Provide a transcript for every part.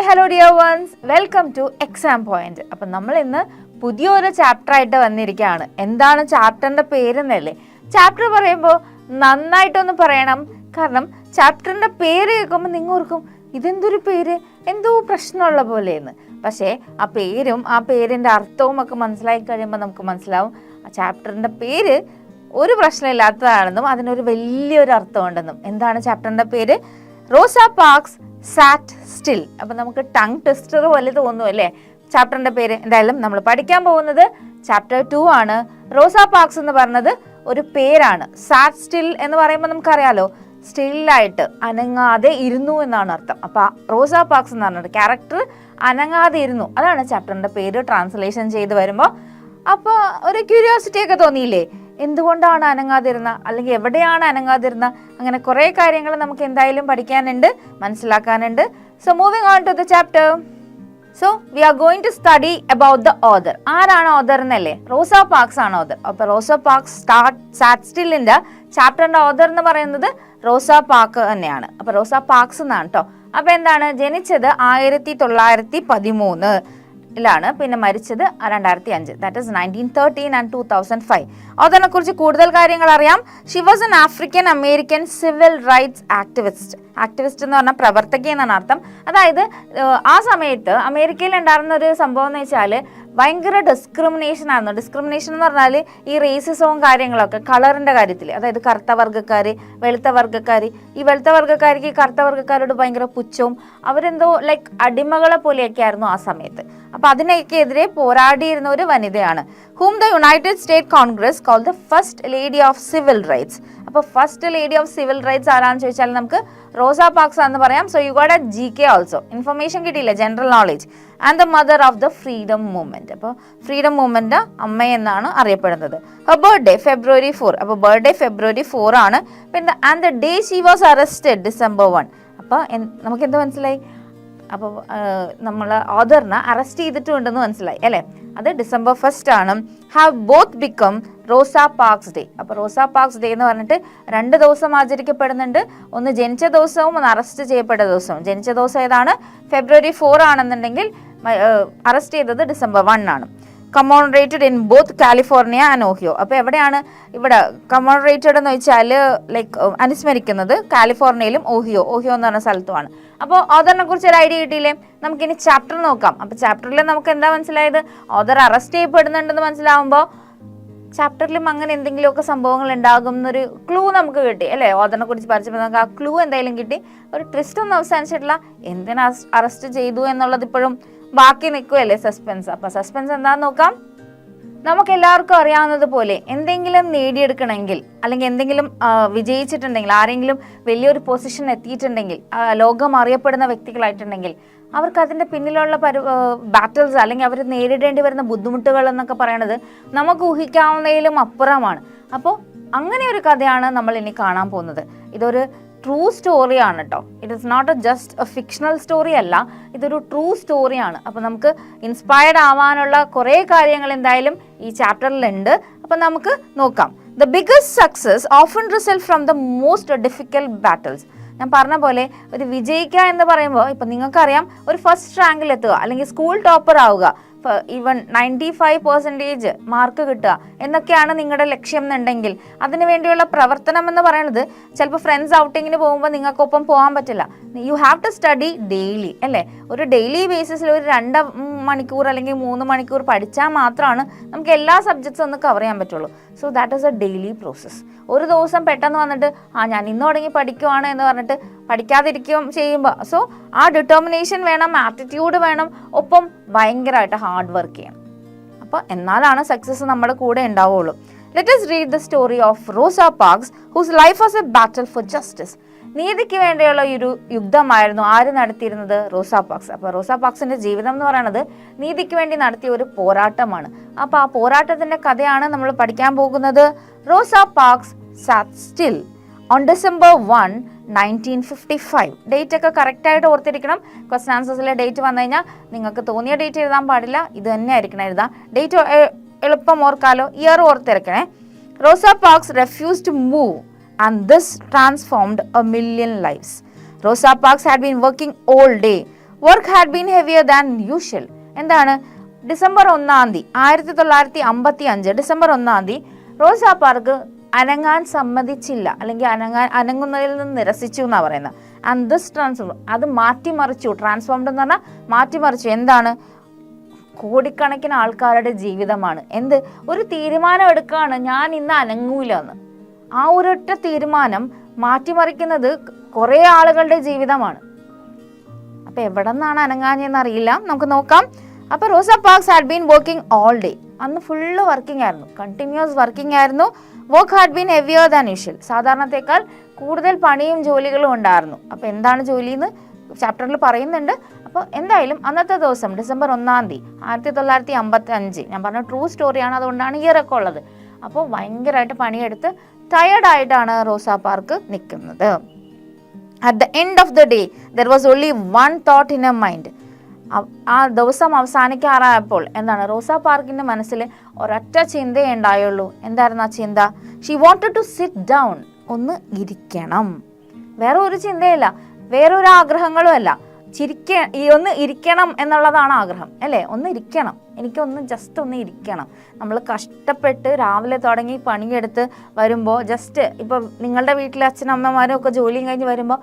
Hello dear ones, welcome two exam point. അപ്പം നമ്മൾ ഇന്ന് പുതിയൊരു ചാപ്റ്റർ ആയിട്ട് വന്നിരിക്കുകയാണ്. എന്താണ് ചാപ്റ്ററിൻ്റെ പേരെന്നല്ലേ? ചാപ്റ്റർ പറയുമ്പോൾ നന്നായിട്ടൊന്ന് പറയണം. കാരണം ചാപ്റ്ററിൻ്റെ പേര് കേൾക്കുമ്പോൾ നിങ്ങൾക്കും ഇതെന്തൊരു പേര്, എന്തോ പ്രശ്നമുള്ള പോലെയെന്ന്. പക്ഷേ ആ പേരും ആ പേരിൻ്റെ അർത്ഥവും ഒക്കെ മനസ്സിലാക്കി കഴിയുമ്പോൾ നമുക്ക് മനസ്സിലാവും ആ ചാപ്റ്ററിൻ്റെ പേര് ഒരു പ്രശ്നമില്ലാത്തതാണെന്നും അതിനൊരു വലിയൊരു അർത്ഥമുണ്ടെന്നും. എന്താണ് ചാപ്റ്ററിൻ്റെ പേര്? റോസ പാർക്സ് സാറ്റ് സ്റ്റിൽ. അപ്പം നമുക്ക് ടങ് ട്വിസ്റ്റർ പോലെ തോന്നും അല്ലേ ചാപ്റ്ററിൻ്റെ പേര്? എന്തായാലും നമ്മൾ പഠിക്കാൻ പോകുന്നത് ചാപ്റ്റർ 2 ആണ്. റോസ പാർക്സ് എന്ന് പറഞ്ഞത് ഒരു പേരാണ്. സാറ്റ് സ്റ്റിൽ എന്ന് പറയുമ്പോൾ നമുക്കറിയാലോ, സ്റ്റില്ലായിട്ട് അനങ്ങാതെ ഇരുന്നു എന്നാണ് അർത്ഥം. അപ്പം റോസ പാർക്സ് എന്ന് പറഞ്ഞത് ക്യാരക്ടർ അനങ്ങാതെ ഇരുന്നു, അതാണ് ചാപ്റ്ററിൻ്റെ പേര് ട്രാൻസ്ലേഷൻ ചെയ്ത് വരുമ്പോൾ. അപ്പോൾ ഒരു ക്യൂരിയോസിറ്റി ഒക്കെ തോന്നിയില്ലേ, എന്തുകൊണ്ടാണ് അനങ്ങാതിരുന്ന, അല്ലെങ്കിൽ എവിടെയാണ് അനങ്ങാതിരുന്ന? അങ്ങനെ കുറേ കാര്യങ്ങൾ നമുക്ക് എന്തായാലും പഠിക്കാനുണ്ട്, മനസ്സിലാക്കാനുണ്ട്. So moving on to the chapter. So we are going to study about the author. ആരാണ് ഓഥർ എന്നല്ലേ? റോസ പാർക്സ് ആണ് ഓഥർ. അപ്പോൾ റോസ പാർക്സ് സാറ്റ് സ്റ്റില്ലിൻ്റെ ചാപ്റ്ററിൻ്റെ ഓഥർ എന്ന് പറയുന്നത് റോസ പാർക്ക് തന്നെയാണ്. അപ്പോൾ റോസ പാർക്സ് എന്നാണ് കേട്ടോ. അപ്പോൾ എന്താണ്, ജനിച്ചത് 1913 ാണ്, പിന്നെ മരിച്ചത് 2005, ദാറ്റ് ഈസ് 1913 ആൻഡ് 2005. ഓഥറിനെ കുറിച്ച് കൂടുതൽ കാര്യങ്ങൾ അറിയാം. She was an African American civil rights activist. Activist എന്ന് പറഞ്ഞാൽ പ്രവർത്തക എന്നാണ് അർത്ഥം. അതായത് ആ സമയത്ത് അമേരിക്കയിൽ ഉണ്ടായിരുന്ന ഒരു സംഭവം എന്ന് വെച്ചാൽ ഭയങ്കര ഡിസ്ക്രിമിനേഷൻ ആയിരുന്നു. ഡിസ്ക്രിമിനേഷൻ എന്ന് പറഞ്ഞാൽ ഈ റേസിസവും കാര്യങ്ങളൊക്കെ കളറിൻ്റെ കാര്യത്തിൽ, അതായത് കറുത്ത വർഗ്ഗക്കാർ, വെളുത്ത വർഗ്ഗക്കാർ. ഈ വെളുത്ത വർഗ്ഗക്കാർക്ക് കറുത്ത വർഗ്ഗക്കാരോട് ഭയങ്കര പുച്ഛവും, അവരെന്തോ ലൈക്ക് അടിമകളെ പോലെയൊക്കെ ആയിരുന്നു ആ സമയത്ത്. അപ്പോൾ അതിനൊക്കെ എതിരെ പോരാടിയിരുന്ന ഒരു വനിതയാണ്. whom the United States Congress called the first lady of civil rights. അപ്പോൾ first lady of civil rights ആരാണെന്ന് ചോദിച്ചാൽ നമുക്ക് റോസ പാർക്സ് എന്ന് പറയാം. So you got a GK also, information കിട്ടിയില്ല, general knowledge. And the mother of the freedom movement. അപ്പോൾ freedom movement അമ്മ എന്നാണ് അറിയപ്പെടുന്നത്. Her birthday February 4. അപ്പോൾ ബർത്ത്ഡേ February 4 ആണ്. പിന്നെ and the day she was arrested December 1. അപ്പോൾ നമുക്ക് എന്താ മനസ്സിലായി? അപ്പോൾ നമ്മൾ ഓഥറിനെ അറസ്റ്റ് ചെയ്തിട്ടുണ്ടെന്ന് മനസ്സിലായി അല്ലേ? അത് December 1 ആണ്. Have both become Rosa Parks day. അപ്പോൾ റോസ പാർക്സ് ഡേ എന്ന് പറഞ്ഞിട്ട് 2 ദിവസം ആചരിക്കപ്പെടുന്നുണ്ട്. ഒന്ന് ജനിച്ച ദിവസവും ഒന്ന് അറസ്റ്റ് ചെയ്യപ്പെട്ട ദിവസവും. ജനിച്ച ദിവസം ഏതാണ്? February 4 ആണെന്നുണ്ടെങ്കിൽ അറസ്റ്റ് ചെയ്തത് December 1 ആണ്. Commemorated in both California and Ohio. അപ്പോൾ എവിടെയാണ് ഇവിടെ കമോണറേറ്റഡ് എന്ന് വെച്ചാൽ ലൈക്ക് അനുസ്മരിക്കുന്നത്? കാലിഫോർണിയയിലും ഓഹിയോ എന്ന് പറഞ്ഞ സ്ഥലത്തുമാണ്. അപ്പോൾ ഓഥറിനെ കുറിച്ച് ഒരു ഐഡിയ കിട്ടിയില്ലേ? നമുക്കിനി ചാപ്റ്റർ നോക്കാം. അപ്പോൾ ചാപ്റ്ററിൽ നമുക്ക് എന്താ മനസ്സിലായത്? ഓഥർ അറസ്റ്റ് ചെയ്യപ്പെടുന്നുണ്ടെന്ന് മനസ്സിലാവുമ്പോൾ ചാപ്റ്ററിലും അങ്ങനെ എന്തെങ്കിലുമൊക്കെ സംഭവങ്ങൾ ഉണ്ടാകും എന്നൊരു ക്ലൂ നമുക്ക് കിട്ടി അല്ലേ? ഓഥറിനെ കുറിച്ച് പഠിച്ചപ്പോൾ നമുക്ക് ആ ക്ലൂ എന്തായാലും കിട്ടി. ഒരു ട്വിസ്റ്റ് ഒന്നും അവസാനിച്ചിട്ടില്ല. എന്തിനാ അറസ്റ്റ് ചെയ്തു എന്നുള്ളത് ഇപ്പോഴും ബാക്കി നിൽക്കുകയല്ലേ, സസ്പെൻസ്. അപ്പോൾ സസ്പെൻസ് എന്താണെന്ന് നോക്കാം. നമുക്ക് എല്ലാവർക്കും അറിയാവുന്നതുപോലെ എന്തെങ്കിലും നേടിയെടുക്കണമെങ്കിൽ, അല്ലെങ്കിൽ എന്തെങ്കിലും വിജയിച്ചിട്ടുണ്ടെങ്കിൽ, ആരെങ്കിലും വലിയൊരു പൊസിഷൻ എത്തിയിട്ടുണ്ടെങ്കിൽ, ലോകം അറിയപ്പെടുന്ന വ്യക്തികളായിട്ടുണ്ടെങ്കിൽ, അവർക്ക് അതിൻ്റെ പിന്നിലുള്ള ബാറ്റിൽസ് അല്ലെങ്കിൽ അവർ നേരിടേണ്ടി വരുന്ന ബുദ്ധിമുട്ടുകൾ എന്നൊക്കെ പറയണത് നമുക്ക് ഊഹിക്കാവുന്നതിലും അപ്പുറമാണ്. അപ്പോൾ അങ്ങനെ ഒരു കഥയാണ് നമ്മൾ ഇനി കാണാൻ പോകുന്നത്. ഇതൊരു ട്രൂ സ്റ്റോറിയാണ് കേട്ടോ. It is not just a fictional story അല്ല, ഇതൊരു ട്രൂ സ്റ്റോറിയാണ്. അപ്പോൾ നമുക്ക് ഇൻസ്പയർഡ് ആവാനുള്ള കുറേ കാര്യങ്ങൾ എന്തായാലും ഈ ചാപ്റ്ററിലുണ്ട്. അപ്പോൾ നമുക്ക് നോക്കാം. The biggest success often result from the most difficult battles. ഞാൻ പറഞ്ഞ പോലെ ഒരു വിജയിക്കുക എന്ന് പറയുമ്പോൾ ഇപ്പം നിങ്ങൾക്കറിയാം, ഒരു ഫസ്റ്റ് റാങ്കിൽ എത്തുക അല്ലെങ്കിൽ സ്കൂൾ ടോപ്പർ ആവുക, ഈവൻ 95% മാർക്ക് കിട്ടുക എന്നൊക്കെയാണ് നിങ്ങളുടെ ലക്ഷ്യം എന്നുണ്ടെങ്കിൽ അതിനു വേണ്ടിയുള്ള പ്രവർത്തനം എന്ന് പറയുന്നത് ചിലപ്പോൾ ഫ്രണ്ട്സ് ഔട്ടിങ്ങിന് പോകുമ്പോൾ നിങ്ങൾക്കൊപ്പം പോകാൻ പറ്റില്ല. You have to study daily അല്ലേ? ഒരു ഡെയിലി ബേസിസിൽ ഒരു 2 മണിക്കൂർ അല്ലെങ്കിൽ 3 മണിക്കൂർ പഠിച്ചാൽ മാത്രമാണ് നമുക്ക് എല്ലാ സബ്ജക്ട്സും ഒന്ന് കവർ ചെയ്യാൻ പറ്റുള്ളൂ. So that is A daily process. ഒരു ദിവസം പെട്ടെന്ന് വന്നിട്ട് ഞാൻ ഇന്ന് തുടങ്ങി പഠിക്കുവാണ് എന്ന് പറഞ്ഞിട്ട് പഠിക്കാതിരിക്കുകയും ചെയ്യുമ്പോൾ, സോ ആ ഡിറ്റർമിനേഷൻ വേണം, ആറ്റിറ്റ്യൂഡ് വേണം, ഒപ്പം ഭയങ്കരമായിട്ട് ഹാർഡ് വർക്ക് ചെയ്യണം. അപ്പോൾ എന്നാലാണ് സക്സസ് നമ്മുടെ കൂടെ ഉണ്ടാവുള്ളൂ. Let us read the story of Rosa Parks, whose life was a battle for justice. നീതിക്ക് വേണ്ടിയുള്ള ഒരു യുദ്ധമായിരുന്നു ആര് നടത്തിയിരുന്നത്? റോസ പാർക്സ്. അപ്പോൾ റോസ പാർക്സിന്റെ ജീവിതം എന്ന് പറയുന്നത് നീതിക്ക് വേണ്ടി നടത്തിയ ഒരു പോരാട്ടമാണ്. അപ്പോൾ ആ പോരാട്ടത്തിന്റെ കഥയാണ് നമ്മൾ പഠിക്കാൻ പോകുന്നത്. Rosa Parks sat still on December 1, 1955. Date ഒക്കെ കറക്റ്റായിട്ട് ഓർത്തിരിക്കണം. ക്വസ്റ്റൻ ആൻസേഴ്സിലെ ഡേറ്റ് വന്നു കഴിഞ്ഞാൽ നിങ്ങൾക്ക് തോന്നിയ ഡേറ്റ് എഴുതാൻ പാടില്ല, ഇത് തന്നെ ആയിരിക്കണം എഴുതാം. ഡേറ്റ് എളുപ്പം ഓർക്കാലോ, ഇയർ ഓർത്തിരിക്കണേ. Rosa Parks refused to move and this transformed a million lives. Rosa Parks had been working all day work had been heavier than usual. എന്താണ്? ഡിസംബർ 1 1955 ഡിസംബർ 1 റോസാ പാർക്ക് അനങ്ങാൻ സമ്മതിച്ചില്ല, അല്ലെങ്കിൽ അനങ്ങുന്നതിൽ നിന്ന് നിരസിച്ചു എന്നാണ് പറയുന്നത്. ആൻഡ് ദിസ് ട്രാൻസ്ഫോം, അത് മാറ്റിമറിച്ചു. ട്രാൻസ്ഫോംഡ് എന്ന് പറഞ്ഞാൽ മാറ്റിമറിച്ചു. എന്താണ്? കോടിക്കണക്കിന് ആൾക്കാരുടെ ജീവിതമാണ്. എന്ത്? ഒരു തീരുമാനം എടുക്കുകയാണ്, ഞാൻ ഇന്ന് അനങ്ങൂല എന്ന്. ആ ഒരൊറ്റ തീരുമാനം മാറ്റിമറിക്കുന്നത് കുറേ ആളുകളുടെ ജീവിതമാണ്. അപ്പൊ എവിടെ നിന്നാണ് അനങ്ങാഞ്ഞെന്ന് അറിയില്ല, നമുക്ക് നോക്കാം. അപ്പൊ Rosa Parks had been working all day. അന്ന് ഫുള്ള് വർക്കിംഗ് ആയിരുന്നു, കണ്ടിന്യൂസ് വർക്കിംഗ് ആയിരുന്നു. Work had been heavier than usual, സാധാരണത്തേക്കാൾ കൂടുതൽ പണിയും ജോലികളും ഉണ്ടായിരുന്നു. അപ്പൊ എന്താണ് ജോലി എന്ന് ചാപ്റ്ററിൽ പറയുന്നുണ്ട്. അപ്പോൾ എന്തായാലും അന്നത്തെ ദിവസം ഡിസംബർ 1 1955, ഞാൻ പറഞ്ഞ ട്രൂ സ്റ്റോറിയാണ്, അതുകൊണ്ടാണ് ഇയറൊക്കെ ഉള്ളത്. അപ്പോൾ ഭയങ്കരമായിട്ട് പണിയെടുത്ത് ടയേർഡായിട്ടാണ് റോസാ പാർക്ക് നിൽക്കുന്നത്. At the end of the day there was only one thought in A mind. ആ ദിവസം അവസാനിക്കാറായപ്പോൾ എന്താണ്? റോസാ പാർക്കിന്റെ മനസ്സിൽ ഒരൊറ്റ ചിന്തയേ ഉണ്ടായുള്ളൂ. എന്തായിരുന്നു ആ ചിന്ത? She wanted to sit down, ഒന്ന് ഇരിക്കണം. വേറെ ഒരു ചിന്തയില്ല, വേറൊരു ആഗ്രഹങ്ങളും അല്ല. ഒന്ന് ഇരിക്കണം എന്നുള്ളതാണ് ആഗ്രഹം, അല്ലേ? ഒന്ന് ഇരിക്കണം, എനിക്കൊന്ന് ജസ്റ്റ് ഒന്ന് ഇരിക്കണം. നമ്മൾ കഷ്ടപ്പെട്ട് രാവിലെ തുടങ്ങി പണിയെടുത്ത് വരുമ്പോൾ ജസ്റ്റ് ഇപ്പോൾ നിങ്ങളുടെ വീട്ടിലെ അച്ഛനമ്മമാരും ഒക്കെ ജോലിയും കഴിഞ്ഞ് വരുമ്പോൾ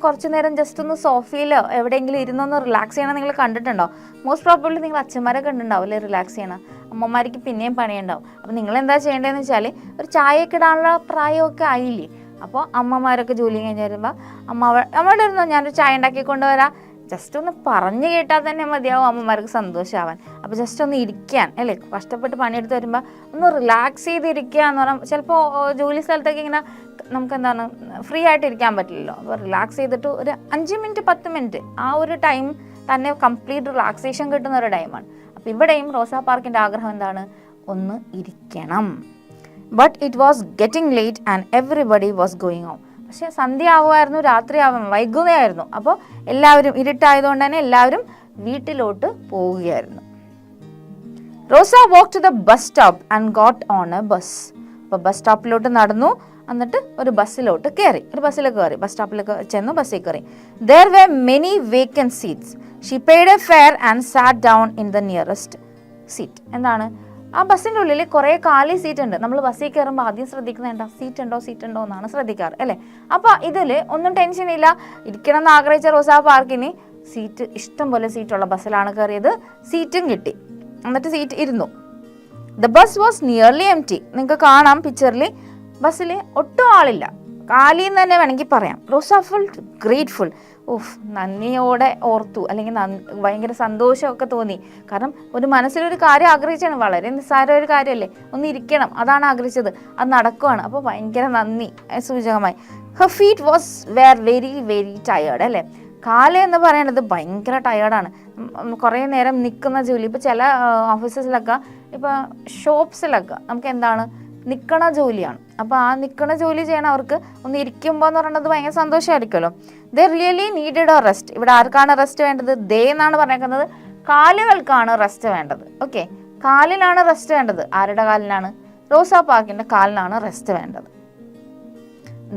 കുറച്ച് നേരം ജസ്റ്റ് ഒന്ന് സോഫയിലോ എവിടെയെങ്കിലും ഇരുന്നൊന്ന് റിലാക്സ് ചെയ്യണം. നിങ്ങൾ കണ്ടിട്ടുണ്ടോ? മോസ്റ്റ് പ്രോബബ്ലി നിങ്ങൾ അച്ഛന്മാരെ കണ്ടിട്ടുണ്ടാവില്ലേ റിലാക്സ് ചെയ്യണം. അമ്മമാർക്ക് പിന്നെയും പണിയുണ്ടാവും. അപ്പോൾ നിങ്ങൾ എന്താ ചെയ്യേണ്ടതെന്ന് വെച്ചാൽ, ഒരു ചായയൊക്കെ ഇടാനുള്ള പ്രായമൊക്കെ ആയില്ലേ? അപ്പോൾ അമ്മമാരൊക്കെ ജോലി കഴിഞ്ഞ് വരുമ്പോൾ അമ്മയുടെ ഇരുന്നോ, ഞാനൊരു ചായ ഉണ്ടാക്കി കൊണ്ടുവരാം, ജസ്റ്റ് ഒന്ന് പറഞ്ഞു കേട്ടാൽ തന്നെ മതിയാവും അമ്മമാർക്ക് സന്തോഷമാവാൻ. അപ്പോൾ ജസ്റ്റ് ഒന്ന് ഇരിക്കാൻ, അല്ലേ? കഷ്ടപ്പെട്ട് പണിയെടുത്ത് വരുമ്പോൾ ഒന്ന് റിലാക്സ് ചെയ്തിരിക്കുക എന്ന് പറഞ്ഞാൽ, ചിലപ്പോൾ ജോലി സ്ഥലത്തൊക്കെ ഇങ്ങനെ നമുക്ക് എന്താണ് ഫ്രീ ആയിട്ട് ഇരിക്കാൻ പറ്റില്ലല്ലോ. അപ്പോൾ റിലാക്സ് ചെയ്തിട്ട് ഒരു 5 മിനിറ്റ് 10 മിനിറ്റ് ആ ഒരു ടൈം തന്നെ കംപ്ലീറ്റ് റിലാക്സേഷൻ കിട്ടുന്ന ഒരു ടൈമാണ്. അപ്പോൾ ഇവിടെയും റോസാ പാർക്കിൻ്റെ ആഗ്രഹം എന്താണ്? ഒന്ന് ഇരിക്കണം. But it was getting late and everybody was going home. പക്ഷെ സന്ധ്യ ആവുമായിരുന്നു, രാത്രിയാവും, വൈകുന്നേരമായിരുന്നു. അപ്പോൾ എല്ലാവരും, ഇരുട്ടായതുകൊണ്ട് തന്നെ എല്ലാവരും വീട്ടിലോട്ട് പോവുകയായിരുന്നു. Rosa walk to the bus stop and got on a bus. അപ്പോൾ ബസ് സ്റ്റോപ്പിലോട്ട് നടന്നു, എന്നിട്ട് ഒരു ബസ്സിലോട്ട് കയറി. ബസ് സ്റ്റോപ്പിലേക്ക് ചെന്നു, ബസ്സിൽ കയറി. ദർ വെ many vacant seats. She paid A fair and sat down in the nearest seat. എന്താണ്? ആ ബസ്സിൻ്റെ ഉള്ളിൽ കുറേ കാലി സീറ്റ് ഉണ്ട്. നമ്മൾ ബസ്സിൽ കയറുമ്പോൾ ആദ്യം ശ്രദ്ധിക്കുന്നത് സീറ്റ് ഉണ്ടോ എന്നാണ് ശ്രദ്ധിക്കാറ്, അല്ലേ? അപ്പോൾ ഇതിൽ ഒന്നും ടെൻഷൻ ഇല്ല. ഇരിക്കണം എന്ന് ആഗ്രഹിച്ച റോസാ പാർക്കിന് സീറ്റ്, ഇഷ്ടം പോലെ സീറ്റുള്ള ബസ്സിലാണ് കയറിയത്. സീറ്റും കിട്ടി, എന്നിട്ട് സീറ്റ് ഇരുന്നു. The bus was nearly empty. നിങ്ങൾക്ക് കാണാം പിക്ചറിൽ, ബസ്സിൽ ഒട്ടും ആളില്ല, കാലി എന്ന് തന്നെ വേണമെങ്കിൽ പറയാം. റോസ ഫെൽറ്റ് ഗ്രേറ്റ്ഫുൾ. നന്ദിയോടെ ഓർത്തു, അല്ലെങ്കിൽ ഭയങ്കര സന്തോഷമൊക്കെ തോന്നി. കാരണം ഒരു മനസ്സിലൊരു കാര്യം ആഗ്രഹിച്ചാണ്, വളരെ നിസ്സാര ഒരു കാര്യമല്ലേ, ഒന്ന് ഇരിക്കണം, അതാണ് ആഗ്രഹിച്ചത്, അത് നടക്കുവാണ്. അപ്പോൾ ഭയങ്കര നന്ദി സൂചകമായി. Har feet was very very tired, അല്ലേ? കാല് എന്ന് പറയുന്നത് ഭയങ്കര ടയേർഡാണ്. കുറേ നേരം നിൽക്കുന്ന ജോലി, ഇപ്പോൾ ചില ഓഫീസസിലൊക്കെ, ഇപ്പോൾ ഷോപ്സിലൊക്കെ നമുക്ക് എന്താണ് നിൽക്കണ ജോലിയാണ്. അപ്പോൾ ആ നിൽക്കണ ജോലി ചെയ്യണം അവർക്ക് ഒന്ന് ഇരിക്കുമ്പോൾ എന്ന് പറയുന്നത് ഭയങ്കര സന്തോഷമായിരിക്കുമല്ലോ. They really needed a rest. ഇവിടെ ആർക്കാണ് റെസ്റ്റ് വേണ്ടത്? ദേ എന്നാണ് പറഞ്ഞേക്കുന്നത്, കാലുകൾക്കാണ് റെസ്റ്റ് വേണ്ടത്. ഓക്കെ, കാലിലാണ് റെസ്റ്റ് വേണ്ടത്. ആരുടെ കാലിനാണ്? റോസാ പാർക്കിൻ്റെ കാലിനാണ് റെസ്റ്റ് വേണ്ടത്.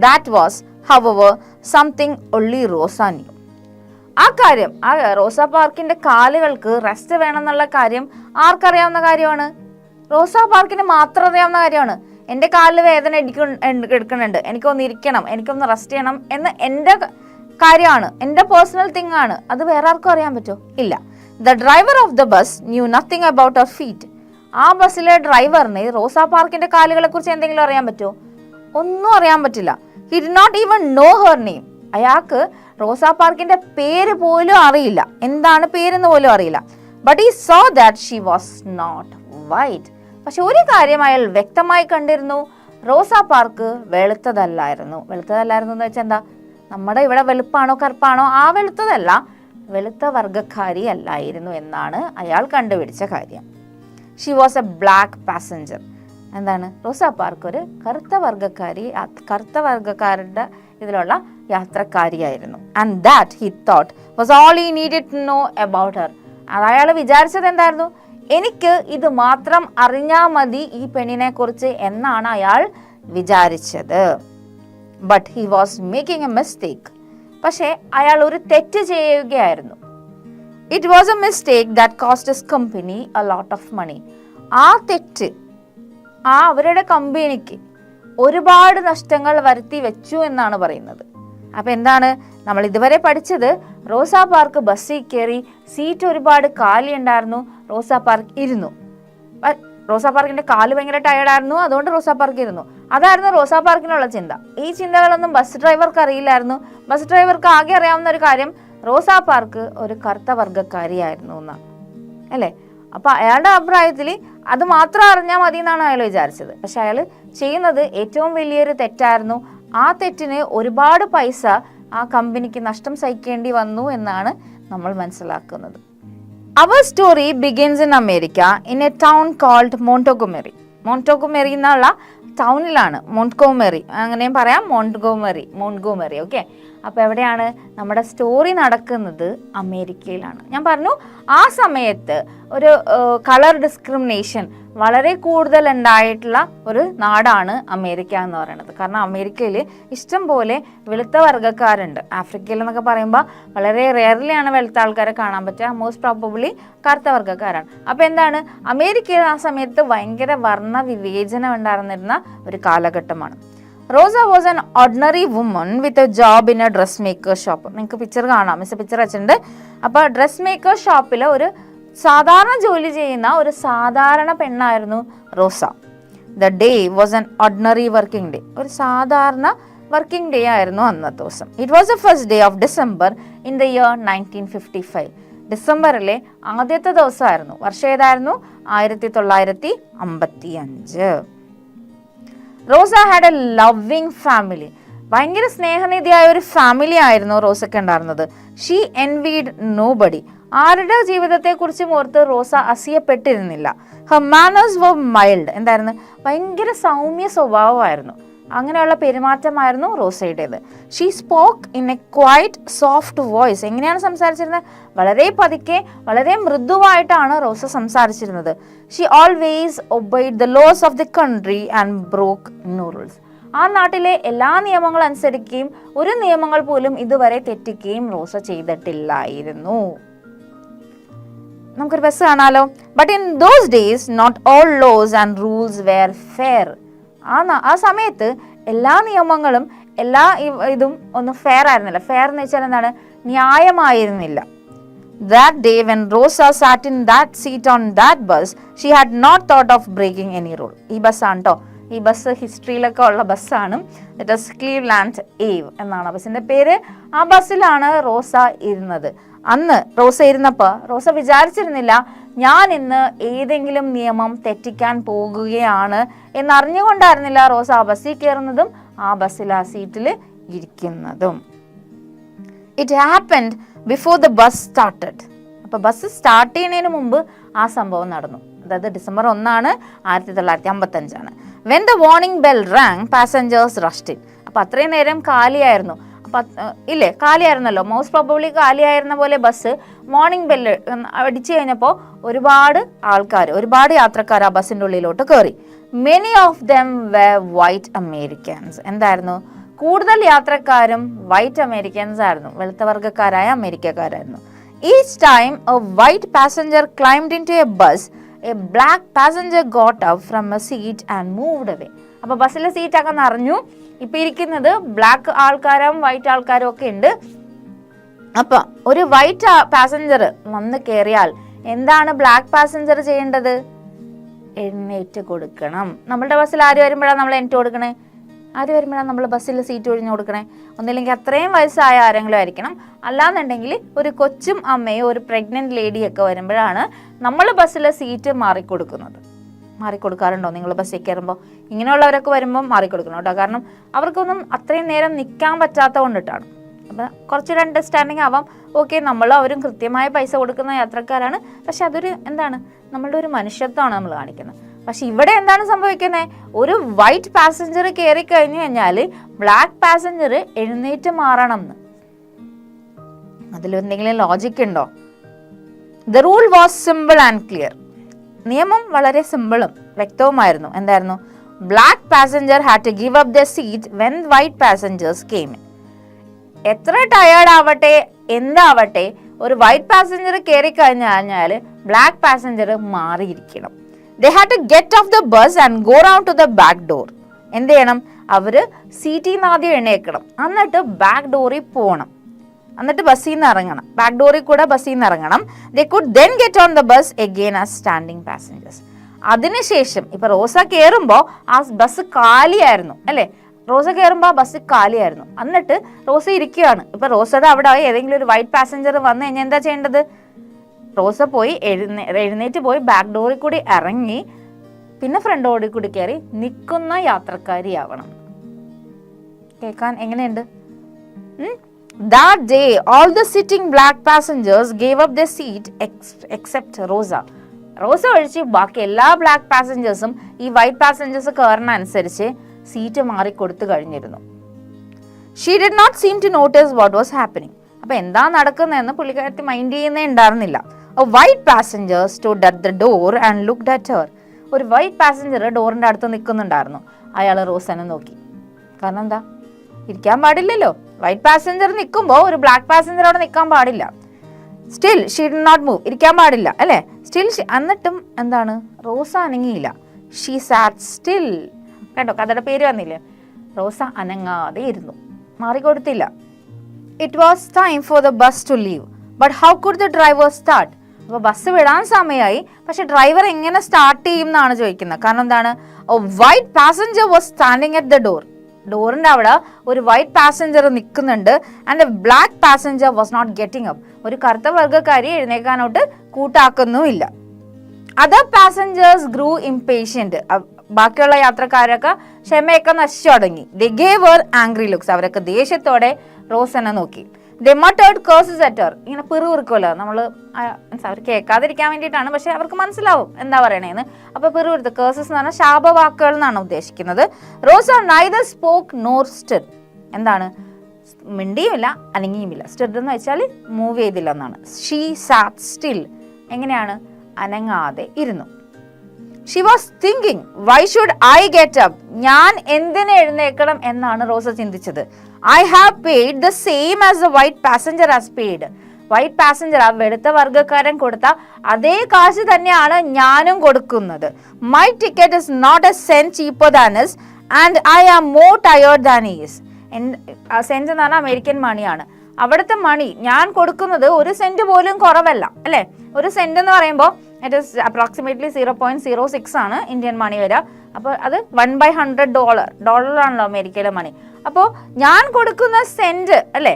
That was hour something only Rosa knew. ആ കാര്യം, ആ റോസാ പാർക്കിൻ്റെ കാലുകൾക്ക് റെസ്റ്റ് വേണമെന്നുള്ള കാര്യം ആർക്കറിയാവുന്ന കാര്യമാണ്? റോസാ പാർക്കിന് മാത്രം അറിയാവുന്ന കാര്യമാണ്. എൻ്റെ കാലിൽ വേദന എടുക്കുന്നുണ്ട്, എനിക്കൊന്ന് ഇരിക്കണം, എനിക്കൊന്ന് റെസ്റ്റ് ചെയ്യണം എന്ന് എൻ്റെ കാര്യമാണ്, എൻ്റെ പേഴ്സണൽ തിങ് ആണ്. അത് വേറെ ആർക്കും അറിയാൻ പറ്റുമോ? ഇല്ല. The driver of the bus knew nothing about our feat. ആ ബസ്സിലെ ഡ്രൈവറിന് റോസാ പാർക്കിൻ്റെ കാലുകളെ കുറിച്ച് എന്തെങ്കിലും അറിയാൻ പറ്റുമോ? ഒന്നും അറിയാൻ പറ്റില്ല. He did not even know her name. അയാൾക്ക് റോസാ പാർക്കിൻ്റെ പേര് പോലും അറിയില്ല, എന്താണ് പേരെന്ന് പോലും അറിയില്ല. But he saw that she was not white. പക്ഷെ ഒരു കാര്യം അയാൾ വ്യക്തമായി കണ്ടിരുന്നു, റോസാ പാർക്ക് വെളുത്തതല്ലായിരുന്നു. വെളുത്തതല്ലായിരുന്നു എന്ന് വെച്ചാൽ എന്താ? നമ്മുടെ ഇവിടെ വെളുപ്പാണോ കറുപ്പാണോ, ആ വെളുത്തതല്ല, വെളുത്ത വർഗ്ഗക്കാരി അല്ലായിരുന്നു എന്നാണ് അയാൾ കണ്ടുപിടിച്ച കാര്യം. She was a black passenger. എന്താണ്? റോസാ പാർക്ക് ഒരു കറുത്ത വർഗ്ഗക്കാരുടെ ഇതിലുള്ള യാത്രക്കാരിയായിരുന്നു. And that he thought was all he needed to know about her. അത് അയാൾ വിചാരിച്ചത് എന്തായിരുന്നു? എനിക്ക് ഇത് മാത്രം അറിഞ്ഞാൽ മതി ഈ പെണ്ണിനെ കുറിച്ച് എന്നാണ് അയാൾ വിചാരിച്ചത്. But he was making a mistake. പക്ഷേ അയാൾ ഒരു തെറ്റ് ചെയ്യുകയായിരുന്നു. It was a mistake that cost his company a lot of money. ആ തെറ്റ് അവരുടെ കമ്പനിക്ക് ഒരുപാട് നഷ്ടങ്ങൾ വരുത്തി വെച്ചു എന്നാണ് പറയുന്നത്. അപ്പം എന്താണ് നമ്മൾ ഇതുവരെ പഠിച്ചത്? റോസാ പാർക്ക് ബസ്സിൽ കയറി, സീറ്റ് ഒരുപാട് കാലി ഉണ്ടായിരുന്നു, റോസാ പാർക്ക് ഇരുന്നു. റോസാ പാർക്കിന്റെ കാല് ഭയങ്കര ടയർഡായിരുന്നു, അതുകൊണ്ട് റോസാ പാർക്ക് ഇരുന്നു. അതായിരുന്നു റോസാ പാർക്കിനുള്ള ചിന്ത. ഈ ചിന്തകളൊന്നും ബസ് ഡ്രൈവർക്ക് അറിയില്ലായിരുന്നു. ബസ് ഡ്രൈവർക്ക് ആകെ അറിയാവുന്ന ഒരു കാര്യം റോസാ പാർക്ക് ഒരു കറുത്ത വർഗ്ഗക്കാരിയായിരുന്നു എന്നാണ്, അല്ലേ? അപ്പൊ അയാളുടെ അഭിപ്രായത്തിൽ അത് മാത്രം അറിഞ്ഞാൽ മതി എന്നാണ് അയാൾ വിചാരിച്ചത്. പക്ഷെ അയാൾ ചെയ്യുന്നത് ഏറ്റവും വലിയൊരു തെറ്റായിരുന്നു. ആ തെറ്റിന് ഒരുപാട് പൈസ ആ കമ്പനിക്ക് നഷ്ടം സഹിക്കേണ്ടി വന്നു എന്നാണ് നമ്മൾ മനസ്സിലാക്കുന്നത്. Our story begins in America in a town called Montgomery. മോണ്ടോഗോമെറി എന്നുള്ള ടൗണിലാണ്, മോണ്ട്ഗോമെറി അങ്ങനെയും പറയാം, മോണ്ട്ഗോമെറി. ഓക്കെ, അപ്പോൾ എവിടെയാണ് നമ്മുടെ സ്റ്റോറി നടക്കുന്നത്? അമേരിക്കയിലാണ്. ഞാൻ പറഞ്ഞു ആ സമയത്ത് ഒരു കളർ ഡിസ്ക്രിമിനേഷൻ വളരെ കൂടുതൽ ഉണ്ടായിട്ടുള്ള ഒരു നാടാണ് അമേരിക്ക എന്ന് പറയുന്നത്. കാരണം അമേരിക്കയിൽ ഇഷ്ടം പോലെ വെളുത്ത വർഗ്ഗക്കാരുണ്ട്. ആഫ്രിക്കയിൽ എന്നൊക്കെ പറയുമ്പോൾ വളരെ റെയർലിയാണ് വെളുത്ത ആൾക്കാരെ കാണാൻ പറ്റുക. മോസ്റ്റ് പ്രോബബ്ലി കറുത്ത വർഗ്ഗക്കാരാണ്. അപ്പോൾ എന്താണ്, അമേരിക്കയിൽ ആ സമയത്ത് ഭയങ്കര വർണ്ണ വിവേചനം ഉണ്ടായിരുന്നിരുന്ന ഒരു കാലഘട്ടമാണ്. Rosa was an ordinary woman with a job in a dress maker shop. നിങ്ങൾക്ക് പിക്ചർ കാണാം, മിസ് പിക്ചർ വെച്ചിട്ടുണ്ട്. അപ്പോൾ ഡ്രസ് മേക്കർ ഷോപ്പിൽ ഒരു സാധാരണ ജോലി ചെയ്യുന്ന ഒരു സാധാരണ പെണ്ണായിരുന്നു Rosa. The day was an ordinary working day. ഒരു സാധാരണ വർക്കിംഗ് ഡേ ആയിരുന്നു അന്നത്തെ ദിവസം. It was the first day of December in the year 1955. ഡിസംബറിലെ ആദ്യത്തെ ദിവസമായിരുന്നു. വർഷം ഏതായിരുന്നു? 1955. Rosa had a loving family. ഭയങ്കര സ്നേഹനിധിയായ ഒരു ഫാമിലി ആയിരുന്നു റോസയ്ക്ക് ഉണ്ടായിരുന്നത്. She envied nobody. ആരുടെ ജീവിതത്തെക്കുറിച്ചും ഓർത്ത് റോസ അസൂയപ്പെട്ടിരുന്നില്ല. Her manners were mild. എന്തായിരുന്നു? ഭയങ്കര സൗമ്യ സ്വഭാവമായിരുന്നു. അങ്ങനെയുള്ള പെരുമാറ്റമായിരുന്നു റോസയുടേത്. She spoke in a quiet soft voice. എങ്ങനെയാണ് സംസാരിച്ചിരുന്നത്? വളരെ പതുക്കെ, വളരെ മൃദുവായിട്ടാണ് റോസ സംസാരിച്ചിരുന്നത്. She always obeyed the laws of the country and broke no rules. ആ നാട്ടിലെ എല്ലാ നിയമങ്ങളും അനുസരിക്കുകയും ഒരു നിയമങ്ങൾ പോലും ഇതുവരെ തെറ്റിക്കുകയും റോസ ചെയ്തിട്ടില്ലായിരുന്നു. നമുക്കൊരു ബസ് കാണാലോ. But in those days not all laws and rules were fair. ആ സമയത്ത് എല്ലാ നിയമങ്ങളും എല്ലാ ഇതും ഒന്നും ഫെയർ ആയിരുന്നില്ല. ഫെയർ എന്ന് വെച്ചാൽ എന്താണ്? ന്യായമായിരുന്നില്ല. That day when Rosa sat in that seat on that bus, she had not thought of breaking any rule. ഈ ബസ്സാണ് കേട്ടോ. ഈ ബസ് ഹിസ്റ്ററിയിലൊക്കെ ഉള്ള ബസ്സാണ്. ദറ്റ് ഈസ് ക്ലീവ്ലാൻഡ് ഏവ് എന്നാണ് ബസ്സിന്റെ പേര്. ആ ബസ്സിലാണ് റോസ ഇരുന്നത്. അന്ന് റോസ ഇരുന്നപ്പോൾ റോസ വിചാരിച്ചിരുന്നില്ല ഞാൻ ഇന്ന് ഏതെങ്കിലും നിയമം തെറ്റിക്കാൻ പോകുകയാണ് എന്നറിഞ്ഞുകൊണ്ടായിരുന്നില്ല റോസ ആ ബസ്സിൽ കയറുന്നതും ആ ബസ്സിൽ ആ സീറ്റിൽ ഇരിക്കുന്നതും. It happened before the bus started. അപ്പോൾ ബസ് സ്റ്റാർട്ട് ചെയ്യുന്നതിന് മുമ്പ് ആ സംഭവം നടന്നു. അതായത് December 1 1955. When the warning bell rang passengers rushed in. അപ്പോൾ അത്രയും നേരം കാലിയായിരുന്നു. ഇല്ലേ, കാലിയായിരുന്നല്ലോ. മോസ്റ്റ് പ്രോബബ്ലി കാലിയായിരുന്ന പോലെ ബസ് മോർണിംഗ് ബെല്ല് അടിച്ചു കഴിഞ്ഞപ്പോൾ ഒരുപാട് യാത്രക്കാർ ആ ബസ്സിൻ്റെ ഉള്ളിലോട്ട് കയറി. Many of them were white Americans. എന്തായിരുന്നു? കൂടുതൽ യാത്രക്കാരും വൈറ്റ് അമേരിക്കൻസ് ആയിരുന്നു, വെളുത്ത വർഗ്ഗക്കാരായ അമേരിക്കക്കാരായിരുന്നു. Each time a white passenger climbed into a bus, a black passenger got up from a seat and moved away. അപ്പോൾ ബസ്സിലെ സീറ്റൊക്കെ നിറഞ്ഞു. ഇപ്പം ഇരിക്കുന്നത് ബ്ലാക്ക് ആൾക്കാരും വൈറ്റ് ആൾക്കാരും ഒക്കെ ഉണ്ട്. അപ്പം ഒരു വൈറ്റ് പാസഞ്ചർ വന്ന് കയറിയാൽ എന്താണ് ബ്ലാക്ക് പാസഞ്ചർ ചെയ്യേണ്ടത്? എഴുന്നേറ്റ് കൊടുക്കണം. നമ്മളുടെ ബസ്സിൽ ആര് വരുമ്പോഴാണ് നമ്മൾ എണീറ്റ് കൊടുക്കണേ? ആര് വരുമ്പോഴാണ് നമ്മൾ ബസ്സിൽ സീറ്റ് ഒഴിഞ്ഞു കൊടുക്കണേ? ഒന്നില്ലെങ്കിൽ അത്രയും വയസ്സായ ആരെങ്കിലും ആയിരിക്കണം, അല്ലാന്നുണ്ടെങ്കിൽ ഒരു കൊച്ചും അമ്മയോ ഒരു പ്രഗ്നന്റ് ലേഡിയൊക്കെ വരുമ്പോഴാണ് നമ്മൾ ബസ്സിലെ സീറ്റ് മാറിക്കൊടുക്കാറുണ്ടോ നിങ്ങൾ ബസ്സിൽ കയറുമ്പോൾ? ഇങ്ങനെയുള്ളവരൊക്കെ വരുമ്പോൾ മാറിക്കൊടുക്കണം കേട്ടോ. കാരണം അവർക്കൊന്നും അത്രയും നേരം നിൽക്കാൻ പറ്റാത്ത കൊണ്ടിട്ടാണ്. അപ്പം കുറച്ചൊരു അണ്ടർസ്റ്റാൻഡിങ് ആവാം. ഓക്കെ, അവരും കൃത്യമായ പൈസ കൊടുക്കുന്ന യാത്രക്കാരാണ്. പക്ഷെ അതൊരു എന്താണ്, നമ്മളുടെ ഒരു മനുഷ്യത്വമാണ് നമ്മൾ കാണിക്കുന്നത്. പക്ഷെ ഇവിടെ എന്താണ് സംഭവിക്കുന്നത്? ഒരു വൈറ്റ് പാസഞ്ചർ കയറി കഴിഞ്ഞു കഴിഞ്ഞാൽ ബ്ലാക്ക് പാസഞ്ചർ എഴുന്നേറ്റ് മാറണം എന്ന്. അതിലെന്തെങ്കിലും ലോജിക് ഉണ്ടോ? The rule was simple and clear. നിയമം വളരെ സിമ്പിളും വ്യക്തവുമായിരുന്നു. എന്തായിരുന്നു? Black passenger had to give up the seat when white passengers came in. എത്ര ടയേർഡ് ആവട്ടെ എന്താവട്ടെ ഒരു വൈറ്റ് പാസഞ്ചർ കയറി കഴിഞ്ഞാൽ ബ്ലാക്ക് പാസഞ്ചർ മാറിയിരിക്കണം. They had to get off the bus and go round to the back door. എന്ത് ചെയ്യണം? അവര് സീറ്റിൽ നിന്ന് ആദ്യം എഴുന്നേൽക്കണം, എന്നിട്ട് ബാക്ക് ഡോറിൽ പോകണം, എന്നിട്ട് ബസ്സിൽ നിന്ന് ഇറങ്ങണം, ബാക്ക് ഡോറിൽ കൂടെ ബസ്സിൽ നിന്ന് ഇറങ്ങണം. They could then get on the bus again as standing passengers. അതിനുശേഷം ഇപ്പൊ റോസ കയറുമ്പോൾ ആ ബസ് കാലിയായിരുന്നു അല്ലേ, റോസ കയറുമ്പോൾ ആ ബസ് കാലിയായിരുന്നു. എന്നിട്ട് റോസ ഇരിക്കുകയാണ്. ഇപ്പൊ റോസയുടെ അവിടെ ഏതെങ്കിലും ഒരു വൈറ്റ് പാസഞ്ചർ വന്നു കഴിഞ്ഞാൽ എന്താ ചെയ്യേണ്ടത്? റോസ പോയി എഴുന്നേറ്റ് പോയി ബാക്ക് ഡോറിൽ കൂടി ഇറങ്ങി പിന്നെ ഫ്രണ്ട് ഡോറിൽ കൂടി കയറി നിൽക്കുന്ന യാത്രക്കാരിയാവണം. കേൾക്കാൻ എങ്ങനെയുണ്ട്? That day, all the sitting black passengers gave up their seat except Rosa. റോസ ഒഴിച്ച് ബാക്കി എല്ലാ ബ്ലാക്ക് പാസഞ്ചേഴ്സും ഈ വൈറ്റ് പാസഞ്ചേഴ്സ് കയറുന്ന അനുസരിച്ച് സീറ്റ് മാറിക്കൊടുത്തു കഴിഞ്ഞിരുന്നു. She did not seem to notice what was happening. അപ്പൊ എന്താ നടക്കുന്നതെന്ന് പുള്ളിക്കാരത്തി മൈൻഡ് ചെയ്യുന്നേ ഉണ്ടായിരുന്നില്ല. A white passenger stood at the door and looked at her. ഒരു വൈറ്റ് പാസഞ്ചർ ഡോറിന്റെ അടുത്ത് നിൽക്കുന്നുണ്ടായിരുന്നു. അയാൾ റോസനെ നോക്കി. കാരണം എന്താ? ഇരിക്കാൻ പാടില്ലല്ലോ. വൈറ്റ് പാസഞ്ചർ നിൽക്കുമ്പോൾ ഒരു ബ്ലാക്ക് പാസഞ്ചർ അവിടെ നിൽക്കാൻ പാടില്ല. Still she did not move. ഇരിക്കാൻ പാടില്ല അല്ലേ? സ്റ്റിൽ എന്നിട്ടും എന്താണ്? റോസ അനങ്ങിയില്ല. She sat still. കേട്ടോ, കഥയുടെ പേര് വന്നില്ലേ? റോസ അനങ്ങാതെ ഇരുന്നു, മാറിക്കൊടുത്തില്ല. It was time for the bus to leave, but how could the driver start? അപ്പൊ ബസ് വിടാൻ സമയമായി, പക്ഷെ ഡ്രൈവർ എങ്ങനെ സ്റ്റാർട്ട് ചെയ്യും എന്നാണ് ചോദിക്കുന്നത്. കാരണം എന്താണ്? White passenger was standing at the door. ഡോറിന്റെ അവിടെ ഒരു വൈറ്റ് പാസഞ്ചർ നിൽക്കുന്നുണ്ട്. And a black passenger was not getting up. ഒരു കറുത്ത വർഗ്ഗക്കാരി എഴുന്നേക്കാനോട്ട് കൂട്ടാക്കുന്നുമില്ല. Other passengers grew impatient. ബാക്കിയുള്ള യാത്രക്കാരൊക്കെ ക്ഷമയൊക്കെ നശിച്ചു തുടങ്ങി. They gave her angry looks. അവരൊക്കെ ദേഷ്യത്തോടെ റോസനെ നോക്കി. They muttered curses at her. ഇങ്ങനെ പിറുപിറുക്കുമല്ലോ നമ്മള്, അവർ കേൾക്കാതിരിക്കാൻ വേണ്ടിയിട്ടാണ്, പക്ഷെ അവർക്ക് മനസ്സിലാവും എന്താ പറയണേന്ന്. അപ്പൊ പിറുപിറുത്ത്, കേഴ്സസ് എന്ന് പറഞ്ഞാൽ ശാപവാക്കുകൾ എന്നാണ് ഉദ്ദേശിക്കുന്നത്. Rosa neither spoke nor stirred. എന്താണ്? മിണ്ടിയുമില്ല അനങ്ങിയുമില്ല. സ്റ്റിഡ് എന്ന് വെച്ചാൽ മൂവ് ചെയ്തില്ല എന്നാണ്. She sat still. എങ്ങനെയാണ്? അനങ്ങാതെ ഇരുന്നു. She was thinking, why should I get up? ഞാൻ എന്തിനെ എഴുന്നേൽക്കണം എന്നാണ് റോസ ചിന്തിച്ചത്. I have paid the same as the white passenger has paid. White passenger, ആ വെളുത്ത വർഗ്ഗക്കാരൻ കൊടുത്ത അതേ കാശ് തന്നെയാണ് ഞാനും കൊടുക്കുന്നത്. My ticket is not a cent cheaper than his and I am more tired than he's. Cent എന്ന് പറഞ്ഞാൽ അമേരിക്കൻ മണിയാണ്. അവിടുത്തെ മണി ഞാൻ കൊടുക്കുന്നത് ഒരു സെന്റ് പോലും കുറവല്ല അല്ലെ. ഒരു സെന്റ് എന്ന് പറയുമ്പോൾ ഇറ്റ് ഇസ് അപ്രോക്സിമേറ്റ്ലി 0.06 ആണ് ഇന്ത്യൻ മണി വരിക. അപ്പോൾ അത് 1/100 ഡോളറാണല്ലോ അമേരിക്കയിലെ മണി. അപ്പോൾ ഞാൻ കൊടുക്കുന്ന സെന്റ് അല്ലെ,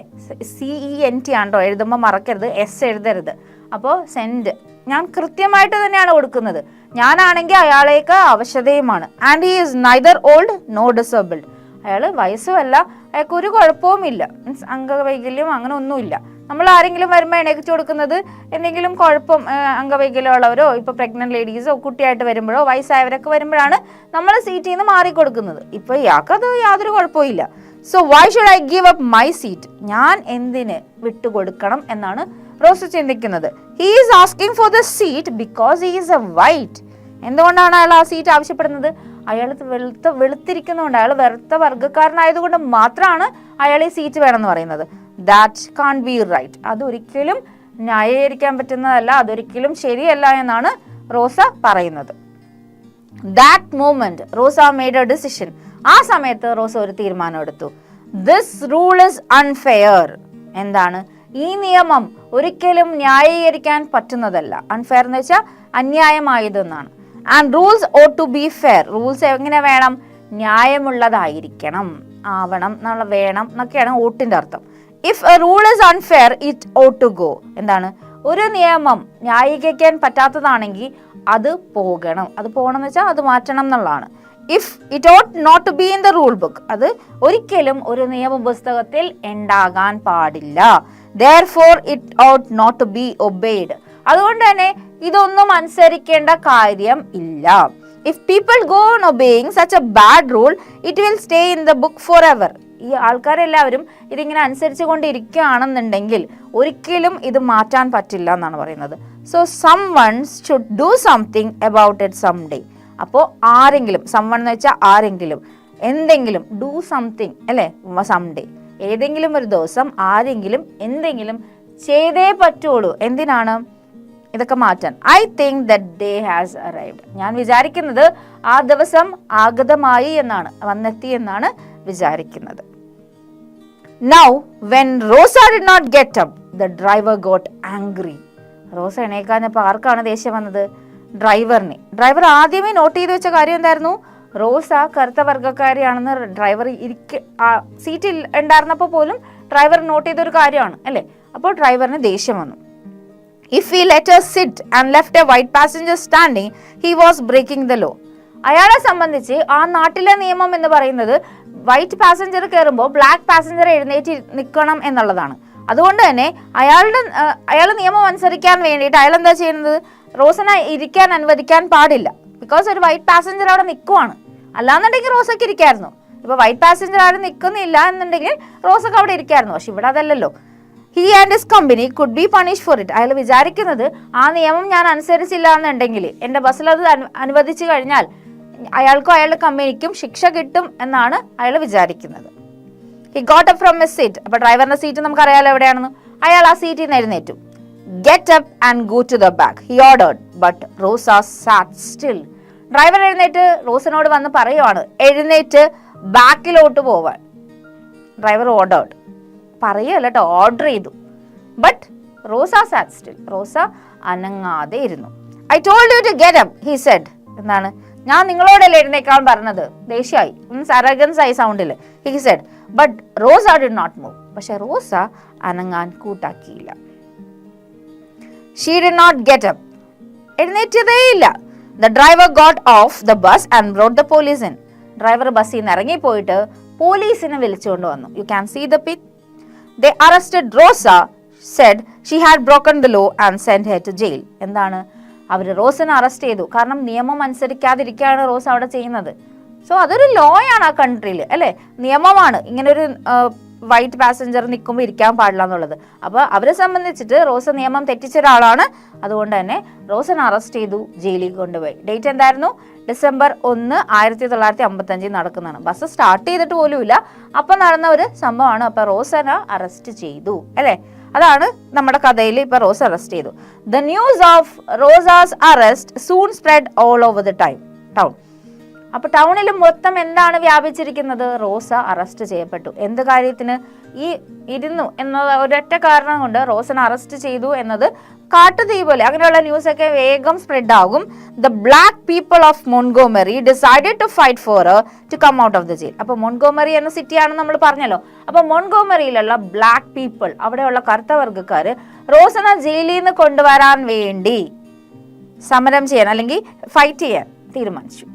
CENT ആണോ എഴുതുമ്പോൾ മറക്കരുത്, S എഴുതരുത്. അപ്പോൾ സെന്റ് ഞാൻ കൃത്യമായിട്ട് തന്നെയാണ് കൊടുക്കുന്നത്. ഞാനാണെങ്കിൽ അയാളേക്ക് ആവശ്യതയുമാണ്. And he is neither old no disabled. അയാൾ വയസ്സുമല്ല, അയാൾക്ക് ഒരു കുഴപ്പവുമില്ല, മീൻസ് അംഗവൈകല്യം അങ്ങനെ ഒന്നുമില്ല. നമ്മൾ ആരെങ്കിലും വരുമ്പോൾ എണീച്ചു കൊടുക്കുന്നത് എന്തെങ്കിലും കുഴപ്പം, അംഗവൈകല്യമുള്ളവരോ ഇപ്പൊ പ്രഗ്നന്റ് ലേഡീസോ കുട്ടിയായിട്ട് വരുമ്പോഴോ വയസ്സായവരൊക്കെ വരുമ്പോഴാണ് നമ്മൾ സീറ്റിൽ നിന്ന് മാറിക്കൊടുക്കുന്നത്. ഇപ്പൊ ഇയാൾക്കത് യാതൊരു കുഴപ്പവും ഇല്ല. So Y should I give up my seat? ഞാൻ എന്തിന് വിട്ടുകൊടുക്കണം എന്നാണ് റോസ ചിന്തിക്കുന്നത്. He is asking for the seat because he is A white. എന്തുകൊണ്ടാണ് അയാൾ ആ സീറ്റ് ആവശ്യപ്പെടുന്നത്? അയാൾ വെളുത്തിരിക്കുന്നതുകൊണ്ട്, അയാൾ വെറുത്ത വർഗ്ഗക്കാരനായതുകൊണ്ട് മാത്രമാണ് അയാൾ ഈ സീറ്റ് വേണമെന്ന് പറയുന്നത്. That can't be right. അതൊരിക്കലും ന്യായീകരിക്കാൻ പറ്റുന്നതല്ല, അതൊരിക്കലും ശരിയല്ല എന്നാണ് റോസ പറയുന്നത്. That moment Rosa made a decision. ആ സമയത്ത് റോസ ഒരു തീരുമാനം എടുത്തു. This rule is unfair. എന്താണ്? ഈ നിയമം ഒരിക്കലും ന്യായീകരിക്കാൻ പറ്റുന്നതല്ല. അൺഫെയർ എന്ന് വെച്ചാൽ അന്യായമായതെന്നാണ്. And rules ought to be fair. Rules എങ്ങനെ വേണം? ന്യായമുള്ളതായിരിക്കണം, ആവണം എന്നുള്ള, വേണം എന്നൊക്കെയാണ് ഓട്ടിന്റെ അർത്ഥം. If a rule is unfair it ought to go. എന്താണ്? ഒരു നിയമം ന്യായീകരിക്കാൻ പറ്റാത്തതാണെങ്കിൽ അത് പോകണം. അത് പോകണം എന്ന് വെച്ചാൽ അത് മാറ്റണം എന്നുള്ളതാണ്. If it ought not to be in the rule book. അത് ഒരിക്കലും ഒരു നിയമപുസ്തകത്തിൽ ഉണ്ടാകാൻ പാടില്ല. therefore it ought not to be obeyed. അതുകൊണ്ട് തന്നെ ഇതൊന്നും അനുസരിക്കേണ്ട കാര്യം ഇല്ല. If people go on obeying such a bad rule, it will stay in the book forever. ഈ ആൾക്കാരെല്ലാവരും ഇതിങ്ങനെ അനുസരിച്ചു കൊണ്ടിരിക്കുകയാണെന്നുണ്ടെങ്കിൽ ഒരിക്കലും ഇത് മാറ്റാൻ പറ്റില്ല എന്നാണ് പറയുന്നത്. So someone should do something about it someday. അപ്പോൾ ആരെങ്കിലും, someone എന്ന് വെച്ചാൽ ആരെങ്കിലും, എന്തെങ്കിലും, do something അല്ലേ, someday, ഏതെങ്കിലും ഒരു ദിവസം ആരെങ്കിലും എന്തെങ്കിലും ചെയ്തേ പറ്റുള്ളൂ. എന്തിനാണ്? ഇതൊക്കെ മാറ്റാൻ. I think that day has arrived. ഞാൻ വിചാരിക്കുന്നത് ആ ദിവസം ആഗതമായി എന്നാണ്, വന്നെത്തി എന്നാണ് വിചാരിക്കുന്നത്. Now when Rosa did not get up, the driver got angry. റോസ എണീക്കാഞ്ഞപ്പോൾ ആർക്കാണ് ദേഷ്യം വന്നത്? ഡ്രൈവറിനെ. ഡ്രൈവർ ആദ്യമേ നോട്ട് ചെയ്ത് വെച്ച കാര്യം എന്തായിരുന്നു? റോസ കറുത്ത വർഗ്ഗക്കാരിയാണെന്ന് ഡ്രൈവർ സീറ്റിൽ ഉണ്ടായിരുന്നപ്പോൾ പോലും ഡ്രൈവർ നോട്ട് ചെയ്തൊരു കാര്യമാണ് അല്ലേ? അപ്പോൾ ഡ്രൈവറിന് ദേഷ്യം വന്നു. If he let her sit and left a white passenger standing, he was breaking the law. അയാളെ സംബന്ധിച്ച് ആ നാട്ടിലെ നിയമം എന്ന് പറയുന്നത് വൈറ്റ് പാസഞ്ചർ കയറുമ്പോൾ ബ്ലാക്ക് പാസഞ്ചർ എഴുന്നേറ്റ് നിൽക്കണം എന്നുള്ളതാണ്. അതുകൊണ്ട് തന്നെ അയാൾ നിയമം അനുസരിക്കാൻ വേണ്ടിയിട്ട് അയാൾ എന്താ ചെയ്യുന്നത്? റോസനെ ഇരിക്കാൻ അനുവദിക്കാൻ പാടില്ല. ബിക്കോസ് ഒരു വൈറ്റ് പാസഞ്ചർ അവിടെ നിൽക്കുവാണ്. അല്ലാന്നുണ്ടെങ്കിൽ റോസയ്ക്ക് ഇരിക്കായിരുന്നു. ഇപ്പൊ വൈറ്റ് പാസഞ്ചർ ആരും നിൽക്കുന്നില്ല എന്നുണ്ടെങ്കിൽ റോസക്ക് അവിടെ ഇരിക്കായിരുന്നു. പക്ഷെ ഇവിടെ അതല്ലല്ലോ. He and his company could be punish for it. അയാൾ വിചാരിക്കുന്നത് ആ നിയമം ഞാൻ അനുസരിച്ചില്ല എന്നുണ്ടെങ്കിൽ എൻ്റെ ബസ്സിൽ അത് അനുവദിച്ചു കഴിഞ്ഞാൽ അയാൾക്കും അയാളുടെ കമ്പനിക്കും ശിക്ഷ കിട്ടും എന്നാണ് അയാൾ വിചാരിക്കുന്നത്. He got up from his seat. അപ്പൊ ഡ്രൈവറിന്റെ സീറ്റ് നമുക്ക് അറിയാലോ എവിടെയാണെന്ന്. അയാൾ ആ സീറ്റിൽ നിന്ന് എഴുന്നേറ്റു. Get up and go to the back he ordered, but Rosa sat still. Driver എഴുന്നേറ്റ് റോസിനോട് വന്ന് പറയുവാണ് എഴുന്നേറ്റ് ബാക്കിലോട്ട് പോവാൻ. ഡ്രൈവർ ഓർഡേർഡ്, പറയല്ല കേട്ടോ, ഓർഡർ ചെയ്തു. But Rosa sat still. Rosa അനങ്ങാതെ ഇരുന്നു. I told you to get up he said. എന്താണ്? ഞാൻ നിങ്ങളോടല്ലേ എഴുന്നേക്കാൻ പറഞ്ഞത്. ദേഷ്യായി, അറഗൻസ് ആയി സൗണ്ടിൽ. He said but Rosa did not move. പക്ഷെ റോസ അനങ്ങാൻ കൂട്ടാക്കിയില്ല. She did not get up. എഴുന്നേറ്റതേയില്ല. The driver got off the bus and brought the police in. Driver ബസ്സിൽ നിന്ന് ഇറങ്ങിപ്പോയിട്ട് പോലീസിനെ വിളിച്ചുകൊണ്ട് വന്നു. You can see the pic. They arrested Rosa, said she had broken the law and send her to jail. എന്താണ്? അവർ റോസിനെ arrest ചെയ്തു. കാരണം നിയമം അനുസരിക്കാതിരിക്കുകയാണ് റോസ് അവിടെ ചെയ്യുന്നത്. സോ അതൊരു ലോ ആണ് ആ കൺട്രിയിൽ അല്ലേ, നിയമമാണ് ഇങ്ങനെ ഒരു വൈറ്റ് പാസഞ്ചർ നിൽക്കുമ്പോൾ ഇരിക്കാൻ പാടില്ല എന്നുള്ളത്. അപ്പോൾ അവരെ സംബന്ധിച്ചിട്ട് റോസ് നിയമം തെറ്റിച്ച ഒരാളാണ്. അതുകൊണ്ട് തന്നെ റോസിനെ അറസ്റ്റ് ചെയ്തു, ജയിലിൽ കൊണ്ടുപോയി. ഡേറ്റ് എന്തായിരുന്നു? ഡിസംബർ 1, 1955 നടക്കുന്നതാണ്. ബസ് സ്റ്റാർട്ട് ചെയ്തിട്ട് പോലുമില്ല, അപ്പം നടന്ന ഒരു സംഭവമാണ്. അപ്പം റോസനെ അറസ്റ്റ് ചെയ്തു അല്ലേ. അതാണ് നമ്മുടെ കഥയിൽ ഇപ്പൊ റോസ് അറസ്റ്റ് ചെയ്തു. The news of റോസാസ് arrest soon spread all over the town. അപ്പൊ ടൗണിൽ മൊത്തം എന്താണ് വ്യാപിച്ചിരിക്കുന്നത്? റോസ അറസ്റ്റ് ചെയ്യപ്പെട്ടു. എന്ത് കാര്യത്തിന്? ഈ ഇരുന്നു എന്ന ഒരൊറ്റ കാരണം കൊണ്ട് റോസനെ അറസ്റ്റ് ചെയ്തു എന്നത് കാട്ടുതീ പോലെ അങ്ങനെയുള്ള ന്യൂസ് ഒക്കെ വേഗം സ്പ്രെഡ് ആകും. The black people of Montgomery decided to fight for to come out of the jail. അപ്പൊ മോൺഗോമറി എന്ന സിറ്റി ആണെന്ന് നമ്മൾ പറഞ്ഞല്ലോ. അപ്പൊ മോൺഗോമറിയിലുള്ള ബ്ലാക്ക് പീപ്പിൾ, അവിടെയുള്ള കറുത്ത വർഗ്ഗക്കാര് റോസനെ ജയിലിൽ നിന്ന് കൊണ്ടുവരാൻ വേണ്ടി സമരം ചെയ്യാൻ അല്ലെങ്കിൽ ഫൈറ്റ് ചെയ്യാൻ തീരുമാനിച്ചു.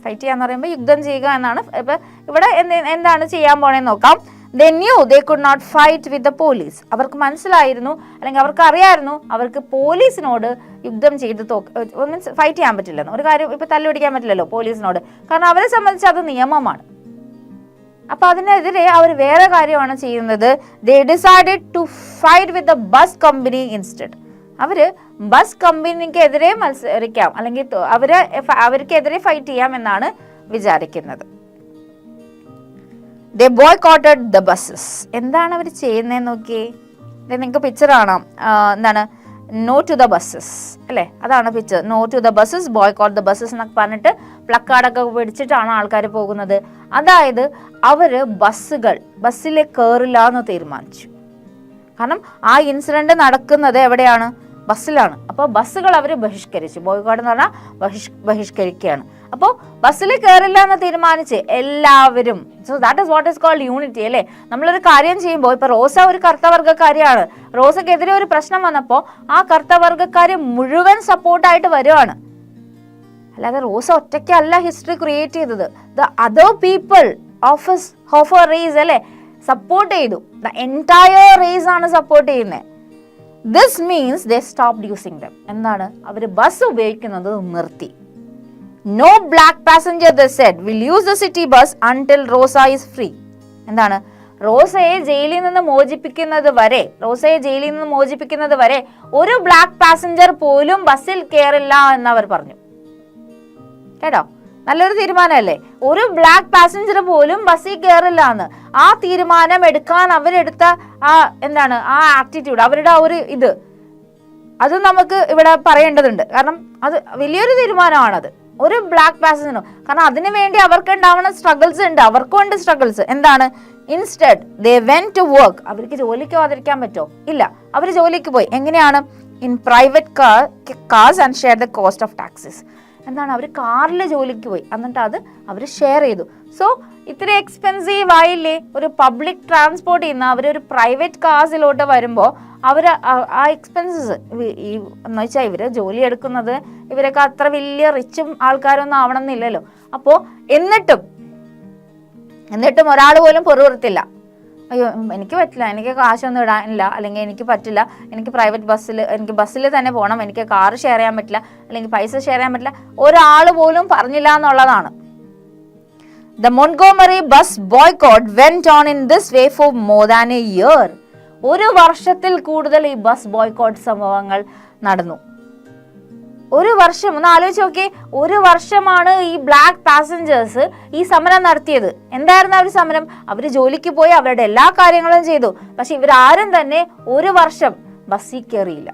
ഫൈറ്റ് ചെയ്യാന്ന് പറയുമ്പോൾ യുദ്ധം ചെയ്യുക എന്നാണ്. ഇപ്പൊ ഇവിടെ എന്താണ് ചെയ്യാൻ പോണേന്ന് നോക്കാം. They knew they could not fight with the police. അവർക്ക് മനസ്സിലായിരുന്നു, അല്ലെങ്കിൽ അവർക്ക് അറിയായിരുന്നു, അവർക്ക് പോലീസിനോട് യുദ്ധം ചെയ്ത് മീൻസ് ഫൈറ്റ് ചെയ്യാൻ പറ്റില്ലെന്ന്. ഒരു കാര്യം ഇപ്പൊ തല്ലുപിടിക്കാൻ പറ്റില്ലല്ലോ പോലീസിനോട്, കാരണം അവരെ സംബന്ധിച്ച് അത് നിയമമാണ്. അപ്പൊ അതിനെതിരെ അവർ വേറെ കാര്യമാണ് ചെയ്യുന്നത്. They decided to fight with the bus company instead. അവര് ബസ് കമ്പനിക്കെതിരെ മത്സരിക്കാം, അല്ലെങ്കിൽ അവർക്കെതിരെ ഫൈറ്റ് ചെയ്യാം എന്നാണ് വിചാരിക്കുന്നത്. They boycotted the buses. എന്താണ് അവർ ചെയ്യുന്നതെന്ന് നോക്കിയേ. നിങ്ങൾക്ക് പിക്ചർ കാണാം. എന്താണ്? നോ ടു ദ ബസ്സസ് അല്ലേ, അതാണ് picture. No to the buses, boycott the buses എന്നൊക്കെ പറഞ്ഞിട്ട് പ്ലക്കാർഡൊക്കെ പിടിച്ചിട്ടാണ് ആൾക്കാർ പോകുന്നത്. അതായത് അവര് ബസ്സിൽ കയറില്ല എന്ന് തീരുമാനിച്ചു. കാരണം ആ ഇൻസിഡന്റ് നടക്കുന്നത് എവിടെയാണ്? ബസ്സിലാണ്. അപ്പോൾ ബസ്സുകൾ അവർ ബഹിഷ്കരിച്ചു. ബോയ്ക്കോട്ട് എന്ന് പറഞ്ഞാൽ ബഹിഷ്കരിക്കുകയാണ്. അപ്പോൾ ബസ്സിൽ കയറില്ല എന്ന് തീരുമാനിച്ച് എല്ലാവരും. So that is what is called unity അല്ലേ. നമ്മളൊരു കാര്യം ചെയ്യുമ്പോൾ ഇപ്പൊ റോസ ഒരു കറുത്ത വർഗ്ഗക്കാരിയാണ്. റോസക്കെതിരെ ഒരു പ്രശ്നം വന്നപ്പോൾ ആ കറുത്ത വർഗ്ഗക്കാര് മുഴുവൻ സപ്പോർട്ടായിട്ട് വരുവാണ്. അല്ലാതെ റോസ ഒറ്റയ്ക്കല്ല ഹിസ്റ്ററി ക്രിയേറ്റ് ചെയ്തത്. The other people of a race അല്ലേ സപ്പോർട്ട് ചെയ്തു. ദ എൻറ്റയർ റേസ് ആണ് സപ്പോർട്ട് ചെയ്യുന്നത്. This means they stopped using them. എന്താണ്? അവർ ബസ് ഉപയോഗിക്കുന്നത് നിർത്തി. No black passenger, they said, will use the city bus until Rosa is free. എന്താണ്? റോസയെ ജയിലിൽ നിന്ന് മോചിപ്പിക്കുന്നത് വരെ ഒരു ബ്ലാക്ക് പാസഞ്ചർ പോലും ബസ്സിൽ കയറില്ല എന്നവർ പറഞ്ഞു. കേട്ടോ? നല്ലൊരു തീരുമാനമല്ലേ? ഒരു ബ്ലാക്ക് പാസഞ്ചർ പോലും ബസ്സിൽ കയറില്ല എന്ന് ആ തീരുമാനം എടുക്കാൻ അവരെടുത്ത ആ ആ ആറ്റിറ്റ്യൂഡ്, അവരുടെ ആ ഒരു അത് നമുക്ക് ഇവിടെ പറയേണ്ടതുണ്ട്. കാരണം അത് വലിയൊരു തീരുമാനമാണത്, ഒരു ബ്ലാക്ക് പാസഞ്ചറിനും. കാരണം അതിനു വേണ്ടി അവർക്ക് ഉണ്ടാവുന്ന സ്ട്രഗിൾസ് ഉണ്ട്, അവർക്കും ഉണ്ട് struggles. Instead they went to work. അവർക്ക് ജോലിക്ക് പോകാതിരിക്കാൻ പറ്റുമോ? ഇല്ല, അവർ ജോലിക്ക് പോയി. എങ്ങനെയാണ്? In private cars and share the cost of taxes. അവർ കാറിൽ ജോലിക്ക് പോയി, എന്നിട്ട് അത് അവർ ഷെയർ ചെയ്തു. സോ ഇത്ര എക്സ്പെൻസീവ് ആയില്ലേ ഒരു പബ്ലിക് ട്രാൻസ്പോർട്ട് ചെയ്യുന്ന അവരൊരു പ്രൈവറ്റ് കാർസിലോട്ട് വരുമ്പോൾ അവർ ആ എക്സ്പെൻസസ് എന്ന് വെച്ചാൽ ഇവർ ജോലി എടുക്കുന്നത് ഇവരൊക്കെ അത്ര വലിയ റിച്ചും ആൾക്കാരൊന്നും ആവണം എന്നില്ലല്ലോ. അപ്പോൾ എന്നിട്ടും ഒരാൾ പോലും പൊറുപുറത്തില്ല, അയ്യോ എനിക്ക് പറ്റില്ല, എനിക്ക് കാശൊന്നും ഇടാനില്ല, അല്ലെങ്കിൽ എനിക്ക് പറ്റില്ല, എനിക്ക് എനിക്ക് ബസ്സിൽ തന്നെ പോകണം, എനിക്ക് കാർ ഷെയർ ചെയ്യാൻ പറ്റില്ല, അല്ലെങ്കിൽ പൈസ ഷെയർ ചെയ്യാൻ പറ്റില്ല, ഒരാൾ പോലും പറഞ്ഞില്ല എന്നുള്ളതാണ്. The Montgomery bus boycott went on in this way for more than a year. ഒരു വർഷത്തിൽ കൂടുതൽ ഈ ബസ് ബോയ്ക്കോട്ട് സംഭവങ്ങൾ നടന്നു. ഒരു വർഷം, ഒന്ന് ആലോചിച്ച് നോക്കിയേ, ഒരു വർഷമാണ് ഈ ബ്ലാക്ക് പാസഞ്ചേഴ്സ് ഈ സമരം നടത്തിയത്. എന്തായിരുന്നു അവർ സമരം? അവർ ജോലിക്ക് പോയി അവരുടെ എല്ലാ കാര്യങ്ങളും ചെയ്തു, പക്ഷെ ഇവരാരും തന്നെ ഒരു വർഷം ബസ്സിൽ കയറിയില്ല.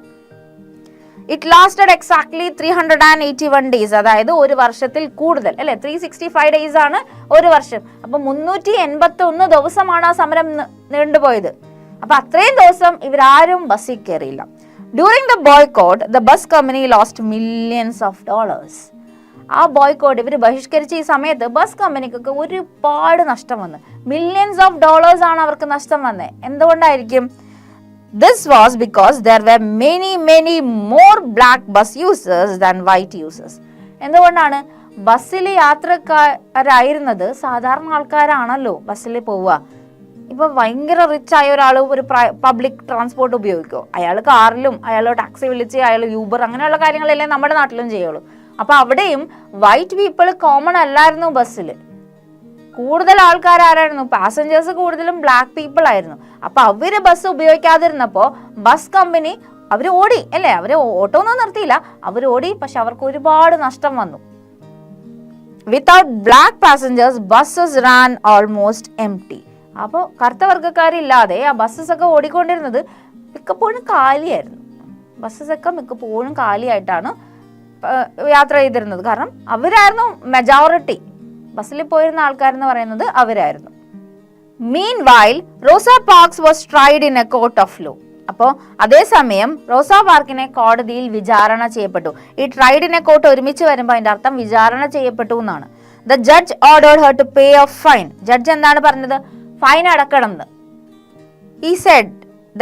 ഇറ്റ് ലാസ്റ്റഡ് എക്സാക്ട്ലി 381 ഡേയ്സ്, അതായത് ഒരു വർഷത്തിൽ കൂടുതൽ അല്ലെ, 365 ഡേയ്സ് ആണ് ഒരു വർഷം. അപ്പൊ 381 ദിവസമാണ് ആ സമരം നീണ്ടുപോയത്. അപ്പൊ അത്രയും ദിവസം ഇവരാരും ബസ്സിൽ കയറിയില്ല. During the boycott, the bus company lost millions of dollars. ആ ബോയ്ക്കോട്ട് ഇവർ ബഹിഷ്കരിച്ച ഈ സമയത്ത് ബസ് കമ്പനിക്കൊക്കെ ഒരുപാട് നഷ്ടം വന്നു. മില്യൺസ് ഓഫ് ഡോളേഴ്സ് ആണ് അവർക്ക് നഷ്ടം വന്നത്. എന്തുകൊണ്ടായിരിക്കും? This was because there were many more black bus users than white users. എന്തുകൊണ്ടാണ്? ബസ്സിൽ യാത്രക്കാരായിരുന്നത് സാധാരണ ആൾക്കാരാണല്ലോ ബസ്സിൽ പോവുക. ഇപ്പൊ ഭയങ്കര റിച്ച് ആയ ഒരാൾ ഒരു പബ്ലിക് ട്രാൻസ്പോർട്ട് ഉപയോഗിക്കുമോ? അയാൾ കാറിലും അയാൾ ടാക്സി വിളിച്ച് അയാൾ യൂബർ അങ്ങനെയുള്ള കാര്യങ്ങളല്ലേ നമ്മുടെ നാട്ടിലും ചെയ്യുള്ളൂ. അപ്പൊ അവിടെയും വൈറ്റ് പീപ്പിൾ കോമൺ അല്ലായിരുന്നു ബസ്സിൽ. കൂടുതൽ ആൾക്കാരായിരുന്നു, പാസഞ്ചേഴ്സ് കൂടുതലും ബ്ലാക്ക് പീപ്പിൾ ആയിരുന്നു. അപ്പൊ അവര് ബസ് ഉപയോഗിക്കാതിരുന്നപ്പോ ബസ് കമ്പനി അവര് ഓടി അല്ലേ, അവര് ഓട്ടോ ഒന്നും നിർത്തിയില്ല, അവര് ഓടി. പക്ഷെ അവർക്ക് ഒരുപാട് നഷ്ടം വന്നു. Without black passengers buses ran almost empty. അപ്പോൾ കറുത്ത വർഗ്ഗക്കാരില്ലാതെ ആ ബസ്സസ് ഒക്കെ ഓടിക്കൊണ്ടിരുന്നത് മിക്കപ്പോഴും കാലിയായിരുന്നു. ബസ്സസ് ഒക്കെ മിക്കപ്പോഴും കാലിയായിട്ടാണ് യാത്ര ചെയ്തിരുന്നത്. കാരണം അവരായിരുന്നു മെജോറിറ്റി, ബസ്സിൽ പോയിരുന്ന ആൾക്കാരെന്ന് പറയുന്നത് അവരായിരുന്നു. Meanwhile, Rosa Parks was tried in a court of law. അപ്പോൾ അതേസമയം റോസ പാർക്കിനെ കോടതിയിൽ വിചാരണ ചെയ്യപ്പെട്ടു. ഈ ട്രൈഡ് ഇൻ എ കോർട്ട് ഒരുമിച്ച് വരുമ്പോൾ അതിന്റെ അർത്ഥം വിചാരണ ചെയ്യപ്പെട്ടു എന്നാണ്. The judge ordered her to pay a fine. Judge എന്താണ് പറഞ്ഞത്? ഫൈൻ അടക്കണം എന്ന്. He said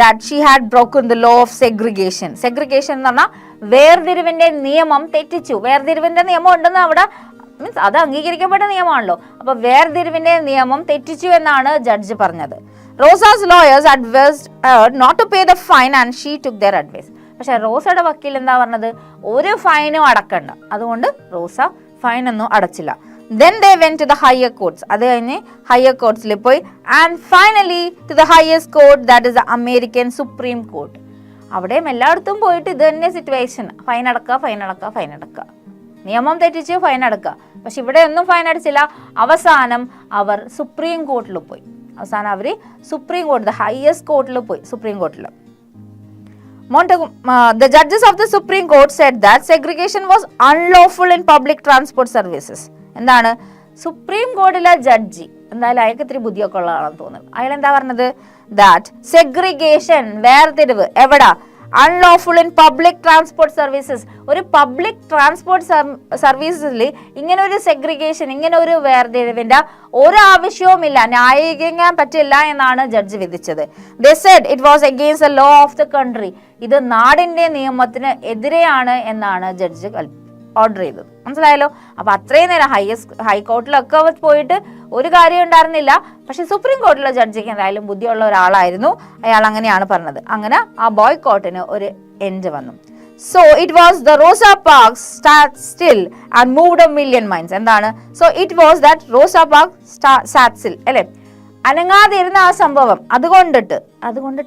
that she had broken the law of segregation. Segregation എന്ന് പറഞ്ഞാൽ വേർതിരിവിന്റെ നിയമം തെറ്റിച്ചു. വേർതിരിവിന്റെ നിയമം ഉണ്ടെന്ന് അവിടെ മീൻസ് അത് അംഗീകരിക്കപ്പെട്ട നിയമമാണല്ലോ. അപ്പൊ വേർതിരിവിന്റെ നിയമം തെറ്റിച്ചു എന്നാണ് ജഡ്ജ് പറഞ്ഞത്. Rosa's lawyers advised her not to pay the fine and she took their advice. പക്ഷെ റോസയുടെ വക്കീൽ എന്താ പറഞ്ഞത്? ഒരു ഫൈനും അടക്കണ്ട. അതുകൊണ്ട് റോസ ഫൈൻ ഒന്നും അടച്ചില്ല. Then they went to the higher courts. അത് കഴിഞ്ഞ് ഹയർ കോർട്സിൽ പോയി. And finally to the highest court, that is the American Supreme Court. അവിടെയും എല്ലായിടത്തും പോയിട്ട് ഇത് തന്നെ സിറ്റുവേഷൻ. ഫൈൻ അടക്കുക. നിയമം തെറ്റിച്ച് ഫൈൻ അടക്കുക. പക്ഷെ ഇവിടെ ഒന്നും ഫൈൻ അടിച്ചില്ല. അവസാനം അവർ സുപ്രീം കോർട്ടിൽ പോയി. സുപ്രീം കോർട്ട്, ദ ഹയസ്റ്റ് കോർട്ടിൽ പോയി. സുപ്രീം കോർട്ടിൽ the judges of the Supreme Court said that segregation was unlawful in public transport services. എന്താണ്? സുപ്രീം കോടതിയിലെ ജഡ്ജി എന്തായാലും അയാൾക്ക് ഇത്തിരി ബുദ്ധിയൊക്കെ ഉള്ള ആളാണെന്ന് തോന്നുന്നു. അയാൾ എന്താ പറഞ്ഞത്? ദാറ്റ് സെഗ്രിഗേഷൻ, വേർതിരിവ് എവിടാ? Unlawful in public transport services. ഒരു പബ്ലിക് ട്രാൻസ്പോർട്ട് സർവീസിൽ ഇങ്ങനെ ഒരു സെഗ്രിഗേഷൻ, ഇങ്ങനെ ഒരു വേർതിരിവിന്റെ ഒരു ആവശ്യവുമില്ല, ന്യായീകരിക്കാൻ പറ്റില്ല എന്നാണ് ജഡ്ജ് വിധിച്ചത്. They said it was against the law of the country. ഇത് നാടിന്റെ നിയമത്തിന് എതിരെയാണ് എന്നാണ് ജഡ്ജ് ഓർഡർ ചെയ്തത്. മനസ്സിലായല്ലോ? അപ്പൊ അത്രയും നേരം ഹൈക്കോർട്ടിലൊക്കെ പോയിട്ട് ഒരു കാര്യം ഉണ്ടായിരുന്നില്ല. പക്ഷെ സുപ്രീം കോർട്ടിലെ ജഡ്ജിക്ക് എന്തായാലും ബുദ്ധിയുള്ള ഒരാളായിരുന്നു. അയാൾ അങ്ങനെയാണ് പറഞ്ഞത്. അങ്ങനെ ആ ബോയ്കോട്ടിന് ഒരു എൻഡ് വന്നു. So it was the Rosa Parks sat still and moved a million minds. എന്താണ്? So it was that Rosa Parks sat still അല്ലെ, അനങ്ങാതിരുന്ന ആ സംഭവം. അതുകൊണ്ടിട്ട്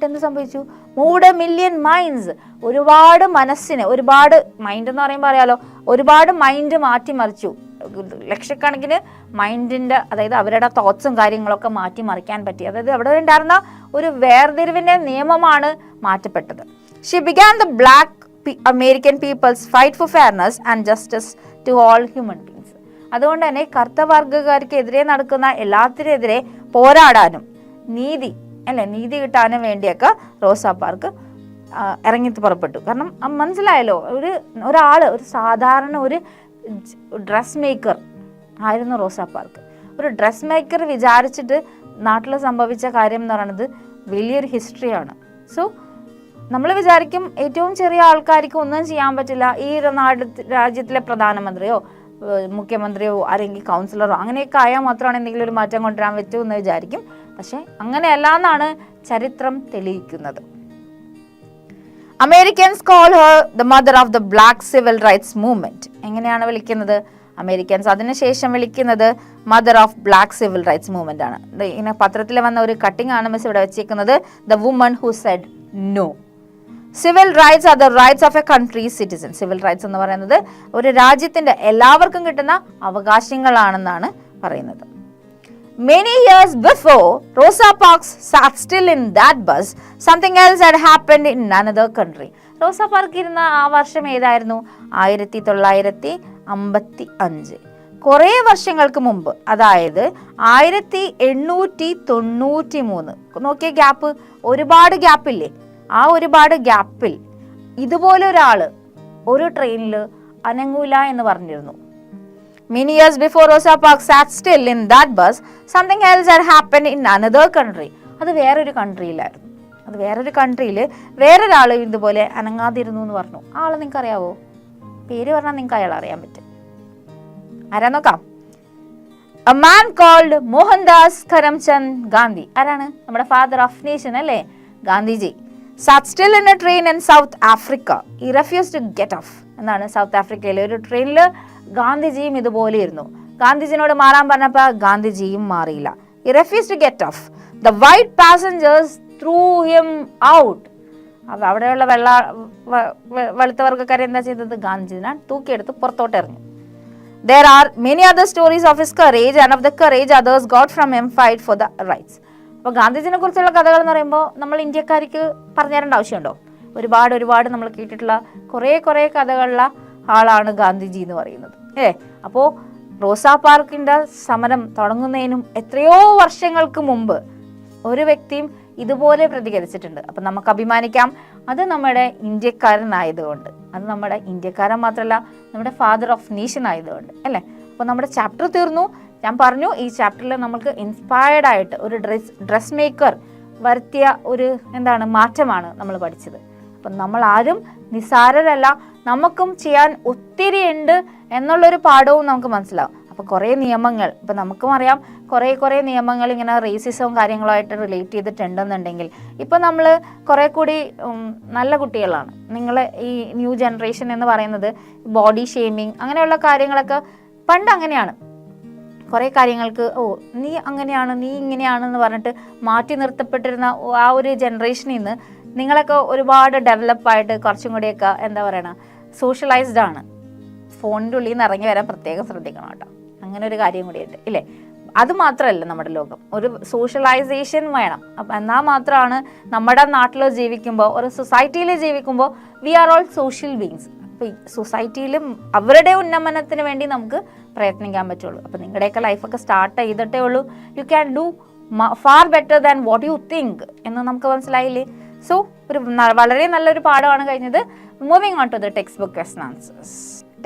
എന്ത് സംഭവിച്ചു? മൂഡ് എ മില്യൺ മൈൻഡ്സ്, ഒരുപാട് മനസ്സിന്, ഒരുപാട് മൈൻഡ് എന്ന് പറയുമ്പോൾ അറിയാലോ, ഒരുപാട് മൈൻഡ് മാറ്റിമറിച്ചു. ലക്ഷക്കണക്കിന് മൈൻഡിൻ്റെ, അതായത് അവരുടെ തോട്ട്സും കാര്യങ്ങളൊക്കെ മാറ്റിമറിക്കാൻ പറ്റി. അതായത് അവിടെ ഉണ്ടായിരുന്ന ഒരു വേർതിരിവിൻ്റെ നിയമമാണ് മാറ്റപ്പെട്ടത്. She began the black American people's fight for fairness and justice to all human beings. അതുകൊണ്ട് തന്നെ കറുത്ത വർഗ്ഗക്കാർക്കെതിരെ നടക്കുന്ന എല്ലാത്തിനെതിരെ പോരാടാനും നീതി കിട്ടാനും വേണ്ടിയൊക്കെ റോസാ പാർക്ക് ഇറങ്ങി പുറപ്പെട്ടു. കാരണം മനസ്സിലായല്ലോ, ഒരു സാധാരണ ഒരു ഡ്രസ് മേക്കർ ആയിരുന്നു റോസാ പാർക്ക്. ഒരു ഡ്രസ് മേക്കർ വിചാരിച്ചിട്ട് നാട്ടിൽ സംഭവിച്ച കാര്യം എന്ന് പറയുന്നത് വലിയൊരു ഹിസ്റ്ററിയാണ്. സോ നമ്മൾ വിചാരിക്കും ഏറ്റവും ചെറിയ ആൾക്കാർക്ക് ഒന്നും ചെയ്യാൻ പറ്റില്ല, ഈ രാജ്യത്തിലെ പ്രധാനമന്ത്രിയോ മുഖ്യമന്ത്രിയോ അല്ലെങ്കിൽ കൗൺസിലറോ അങ്ങനെയൊക്കെ ആയാൽ മാത്രമാണ് എന്തെങ്കിലും ഒരു മാറ്റം കൊണ്ടുവരാൻ പറ്റൂ എന്ന് വിചാരിക്കും. പക്ഷെ അങ്ങനെയല്ല എന്നാണ് ചരിത്രം തെളിയിക്കുന്നത്. Americans call her the mother of the black civil rights movement. എങ്ങനെയാണ് വിളിക്കുന്നത്? അമേരിക്കൻസ് അതിനുശേഷം വിളിക്കുന്നത് mother of black civil rights movement ആണ്. ഇങ്ങനെ പത്രത്തിൽ വന്ന ഒരു കട്ടിംഗ് ആണ് മിസ് ഇവിടെ വെച്ചേക്കുന്നത്. The woman who said no. Civil rights are the rights of a country citizen. Civil rights എന്ന് പറയുന്നത് ഒരു രാജ്യത്തിന്റെ എല്ലാവർക്കും കിട്ടുന്ന അവകാശങ്ങളാണെന്നാണ് പറയുന്നത്. Many years before Rosa Parks sat still in that bus, something else had happened in another country. റോസാ park ഇരുന്ന ആ വർഷം ഏതായിരുന്നു? 1955. കുറേ വർഷങ്ങൾക്ക് മുമ്പ്, അതായത് 1893. നോക്കിയ ഗ്യാപ്പ്, ഒരുപാട് ഗ്യാപ്പില്ലേ? ആ ഒരുപാട് ഗ്യാപ്പിൽ ഇതുപോലെ ഒരാള് ഒരു ട്രെയിനിൽ അനങ്ങൂല എന്ന് പറഞ്ഞിരുന്നു. Many years before Rosa Parks sat still in that bus, something else had happened in another country. അത് വേറൊരു കൺട്രിയിലായിരുന്നു. അത് വേറൊരു കൺട്രിയിൽ വേറൊരാൾ ഇതുപോലെ അനങ്ങാതിരുന്നു എന്ന് പറഞ്ഞു. ആളെ നിങ്ങൾക്ക് അറിയാവോ? പേര് പറഞ്ഞാൽ നിങ്ങൾക്ക് അയാൾ അറിയാൻ പറ്റും. ആരാ നോക്കാം. A man called Mohandas Karamchand Gandhi. ആരാണ്? നമ്മുടെ ഫാദർ ഓഫ് നേഷൻ അല്ലേ, Gandhiji. Sat still in a train in South Africa. He refused to get off. എന്നാണ് സൗത്ത് ആഫ്രിക്കയിലെ ഒരു ട്രെയിനിൽ ഗാന്ധിജിയും ഇതുപോലെ ഇരുന്നു. ഗാന്ധിജിനോട് മാറാൻ പറഞ്ഞപ്പോൾ ഗാന്ധിജിയും മാറിയില്ല. He refused to get off. The white passengers threw him out. അവിടെയുള്ള വെളുത്ത വർഗ്ഗക്കാരെ എന്താ ചെയ്തത്? ഗാന്ധിജിനെ തൂക്കിയെടുത്ത് പുറത്തോട്ട് എറിഞ്ഞു. There are many other stories of his courage and of the courage others got from him fight for the rights. അപ്പോൾ ഗാന്ധിജിനെ കുറിച്ചുള്ള കഥകൾ എന്ന് പറയുമ്പോൾ നമ്മൾ ഇന്ത്യക്കാർക്ക് പറഞ്ഞു തരേണ്ട ആവശ്യമുണ്ടോ? ഒരുപാട് നമ്മൾ കേട്ടിട്ടുള്ള കുറേ കഥകളുള്ള ആളാണ് ഗാന്ധിജി എന്ന് പറയുന്നത് അല്ലേ. അപ്പോൾ റോസാ പാർക്കിൻ്റെ സമരം തുടങ്ങുന്നതിനും എത്രയോ വർഷങ്ങൾക്ക് മുമ്പ് ഒരു വ്യക്തിയും ഇതുപോലെ പ്രതികരിച്ചിട്ടുണ്ട്. അപ്പം നമുക്ക് അഭിമാനിക്കാം, അത് നമ്മുടെ ഇന്ത്യക്കാരനായതുകൊണ്ട്, അത് നമ്മുടെ ഇന്ത്യക്കാരൻ മാത്രമല്ല നമ്മുടെ ഫാദർ ഓഫ് നേഷൻ ആയതുകൊണ്ട് അല്ലേ. അപ്പോൾ നമ്മുടെ ചാപ്റ്റർ തീർന്നു. ഞാൻ പറഞ്ഞു ഈ ചാപ്റ്ററിൽ നമുക്ക് ഇൻസ്പയർഡ് ആയിട്ട് ഒരു ഡ്രസ് മേക്കർ വരുത്തിയ ഒരു മാറ്റമാണ് നമ്മൾ പഠിച്ചത്. അപ്പം നമ്മൾ ആരും നിസ്സാരരല്ല, നമുക്കും ചെയ്യാൻ ഒത്തിരി ഉണ്ട് എന്നുള്ളൊരു പാഠവും നമുക്ക് മനസ്സിലാവും. അപ്പോൾ കുറേ നിയമങ്ങൾ, ഇപ്പം നമുക്കും അറിയാം കുറേ നിയമങ്ങൾ ഇങ്ങനെ റേസിസവും കാര്യങ്ങളുമായിട്ട് റിലേറ്റ് ചെയ്തിട്ടുണ്ടെന്നുണ്ടെങ്കിൽ ഇപ്പം നമ്മൾ കുറേ കൂടി നല്ല കുട്ടികളാണ്. നിങ്ങൾ ഈ ന്യൂ ജനറേഷൻ എന്ന് പറയുന്നത് ബോഡി ഷെയ്മിങ് അങ്ങനെയുള്ള കാര്യങ്ങളൊക്കെ പണ്ട് അങ്ങനെയാണ്. കുറേ കാര്യങ്ങൾക്ക് നീ അങ്ങനെയാണ് നീ ഇങ്ങനെയാണെന്ന് പറഞ്ഞിട്ട് മാറ്റി നിർത്തപ്പെട്ടിരുന്ന ആ ഒരു ജനറേഷനിൽ നിന്ന് നിങ്ങളൊക്കെ ഒരുപാട് ഡെവലപ്പായിട്ട് കുറച്ചും കൂടിയൊക്കെ സോഷ്യലൈസ്ഡ് ആണ്. ഫോണിൻ്റെ ഉള്ളിൽ നിന്ന് ഇറങ്ങി വരാൻ പ്രത്യേകം ശ്രദ്ധിക്കണം കേട്ടോ. അങ്ങനെ ഒരു കാര്യം കൂടിയുണ്ട് ഇല്ലേ. അത് മാത്രമല്ല നമ്മുടെ ലോകം, ഒരു സോഷ്യലൈസേഷൻ വേണം. അപ്പം എന്നാൽ മാത്രമാണ് നമ്മുടെ നാട്ടിൽ ജീവിക്കുമ്പോൾ, ഒരു സൊസൈറ്റിയിൽ ജീവിക്കുമ്പോൾ we are all social beings. അപ്പോൾ ഈ സൊസൈറ്റിയിലും അവരുടെ ഉന്നമനത്തിന് വേണ്ടി നമുക്ക് പ്രയത്നിക്കാൻ പറ്റുള്ളൂ. അപ്പോൾ നിങ്ങളുടെയൊക്കെ ലൈഫൊക്കെ സ്റ്റാർട്ട് ചെയ്തിട്ടേ ഉള്ളൂ. You can do far better than what you think എന്ന് നമുക്ക് മനസ്സിലായില്ലേ. സോ ഒരു വളരെ നല്ലൊരു പാഠമാണ് കഴിഞ്ഞത്. Moving on to the text book question answers.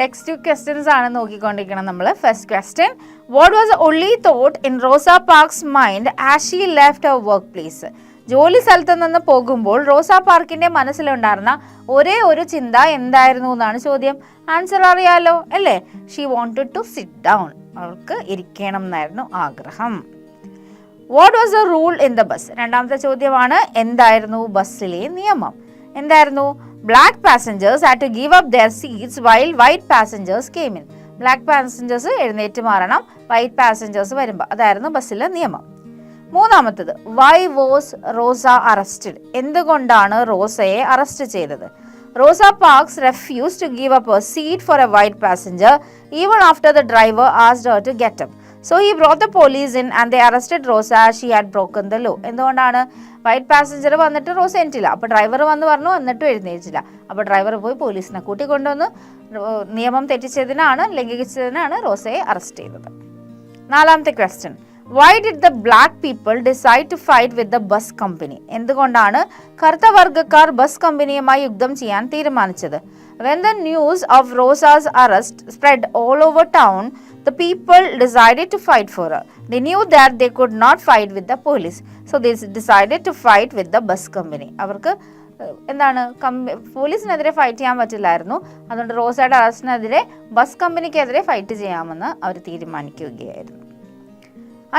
Text book questions ആണ് നോക്കിക്കൊണ്ടിരിക്കണം നമ്മൾ. First question, what was only thought in Rosa Parks mind as she left her work place? ജോലി സ്ഥലത്ത് നിന്ന് പോകുമ്പോൾ റോസാ പാർക്കിന്റെ മനസ്സിലുണ്ടായിരുന്ന ഒരേ ഒരു ചിന്ത എന്തായിരുന്നു എന്നാണ് ചോദ്യം. ആൻസർ അറിയാലോ അല്ലേ. She wanted to sit down. അവൾക്ക് ഇരിക്കണം എന്നായിരുന്നു ആഗ്രഹം. What was the rule in the bus? രണ്ടാമത്തെ ചോദ്യമാണ്, എന്തായിരുന്നു ബസ്സിലെ നിയമം? എന്തായിരുന്നു? Black passengers had to give up their seats while white passengers came in. ബ്ലാക്ക് പാസഞ്ചേഴ്സ് എഴുന്നേറ്റ് മാറണം വൈറ്റ് പാസഞ്ചേഴ്സ് വരുമ്പോൾ. അതായിരുന്നു ബസ്സിലെ നിയമം. മൂന്നാമത്തത്, വൈ വാസ് റോസ അറസ്റ്റഡ്? എന്തുകൊണ്ടാണ് റോസയെ അറസ്റ്റ് ചെയ്തത്? Rosa Parks refused to give up her seat for a white passenger even after the driver asked her to get up. So he brought the police in and they arrested Rosa as she had broken the law. എന്തുകൊണ്ടാണ് white passenger വന്നിട്ട് റോസ എണീറ്റില്ല. അപ്പോൾ driver വന്ന് പറഞ്ഞു എന്നിട്ടും എഴുന്നേറ്റില്ല. അപ്പോൾ driver പോയി പോലീസിനെ കൂട്ടിക്കൊണ്ടുവന്ന് നിയമം തെറ്റിച്ചതിനാണ് ലംഘിച്ചതിനാണ് റോസയെ അറസ്റ്റ് ചെയ്തത്. നാലാമത്തെ question, why did the black people decide to fight with the bus company? എന്തുകൊണ്ടാണ് കറുത്ത വർഗ്ഗക്കാർ ബസ് കമ്പനിയുമായി യുദ്ധം ചെയ്യാൻ തീരുമാനിച്ചത്? When the news of Rosa's arrest spread all over town, the people decided to fight for her. They knew that they could not fight with the police, so they decided to fight with the bus company. അവർക്ക് എന്താണ് പോലീസിനെതിരെ fight ചെയ്യാൻ പറ്റില്ലായിരുന്നു. അതുകൊണ്ട് റോസയുടെ അറസ്റ്റിനെതിരെ bus കമ്പനിക്കെതിരെ fight ചെയ്യാമെന്ന് അവർ തീരുമാനിക്കുകയായിരുന്നു.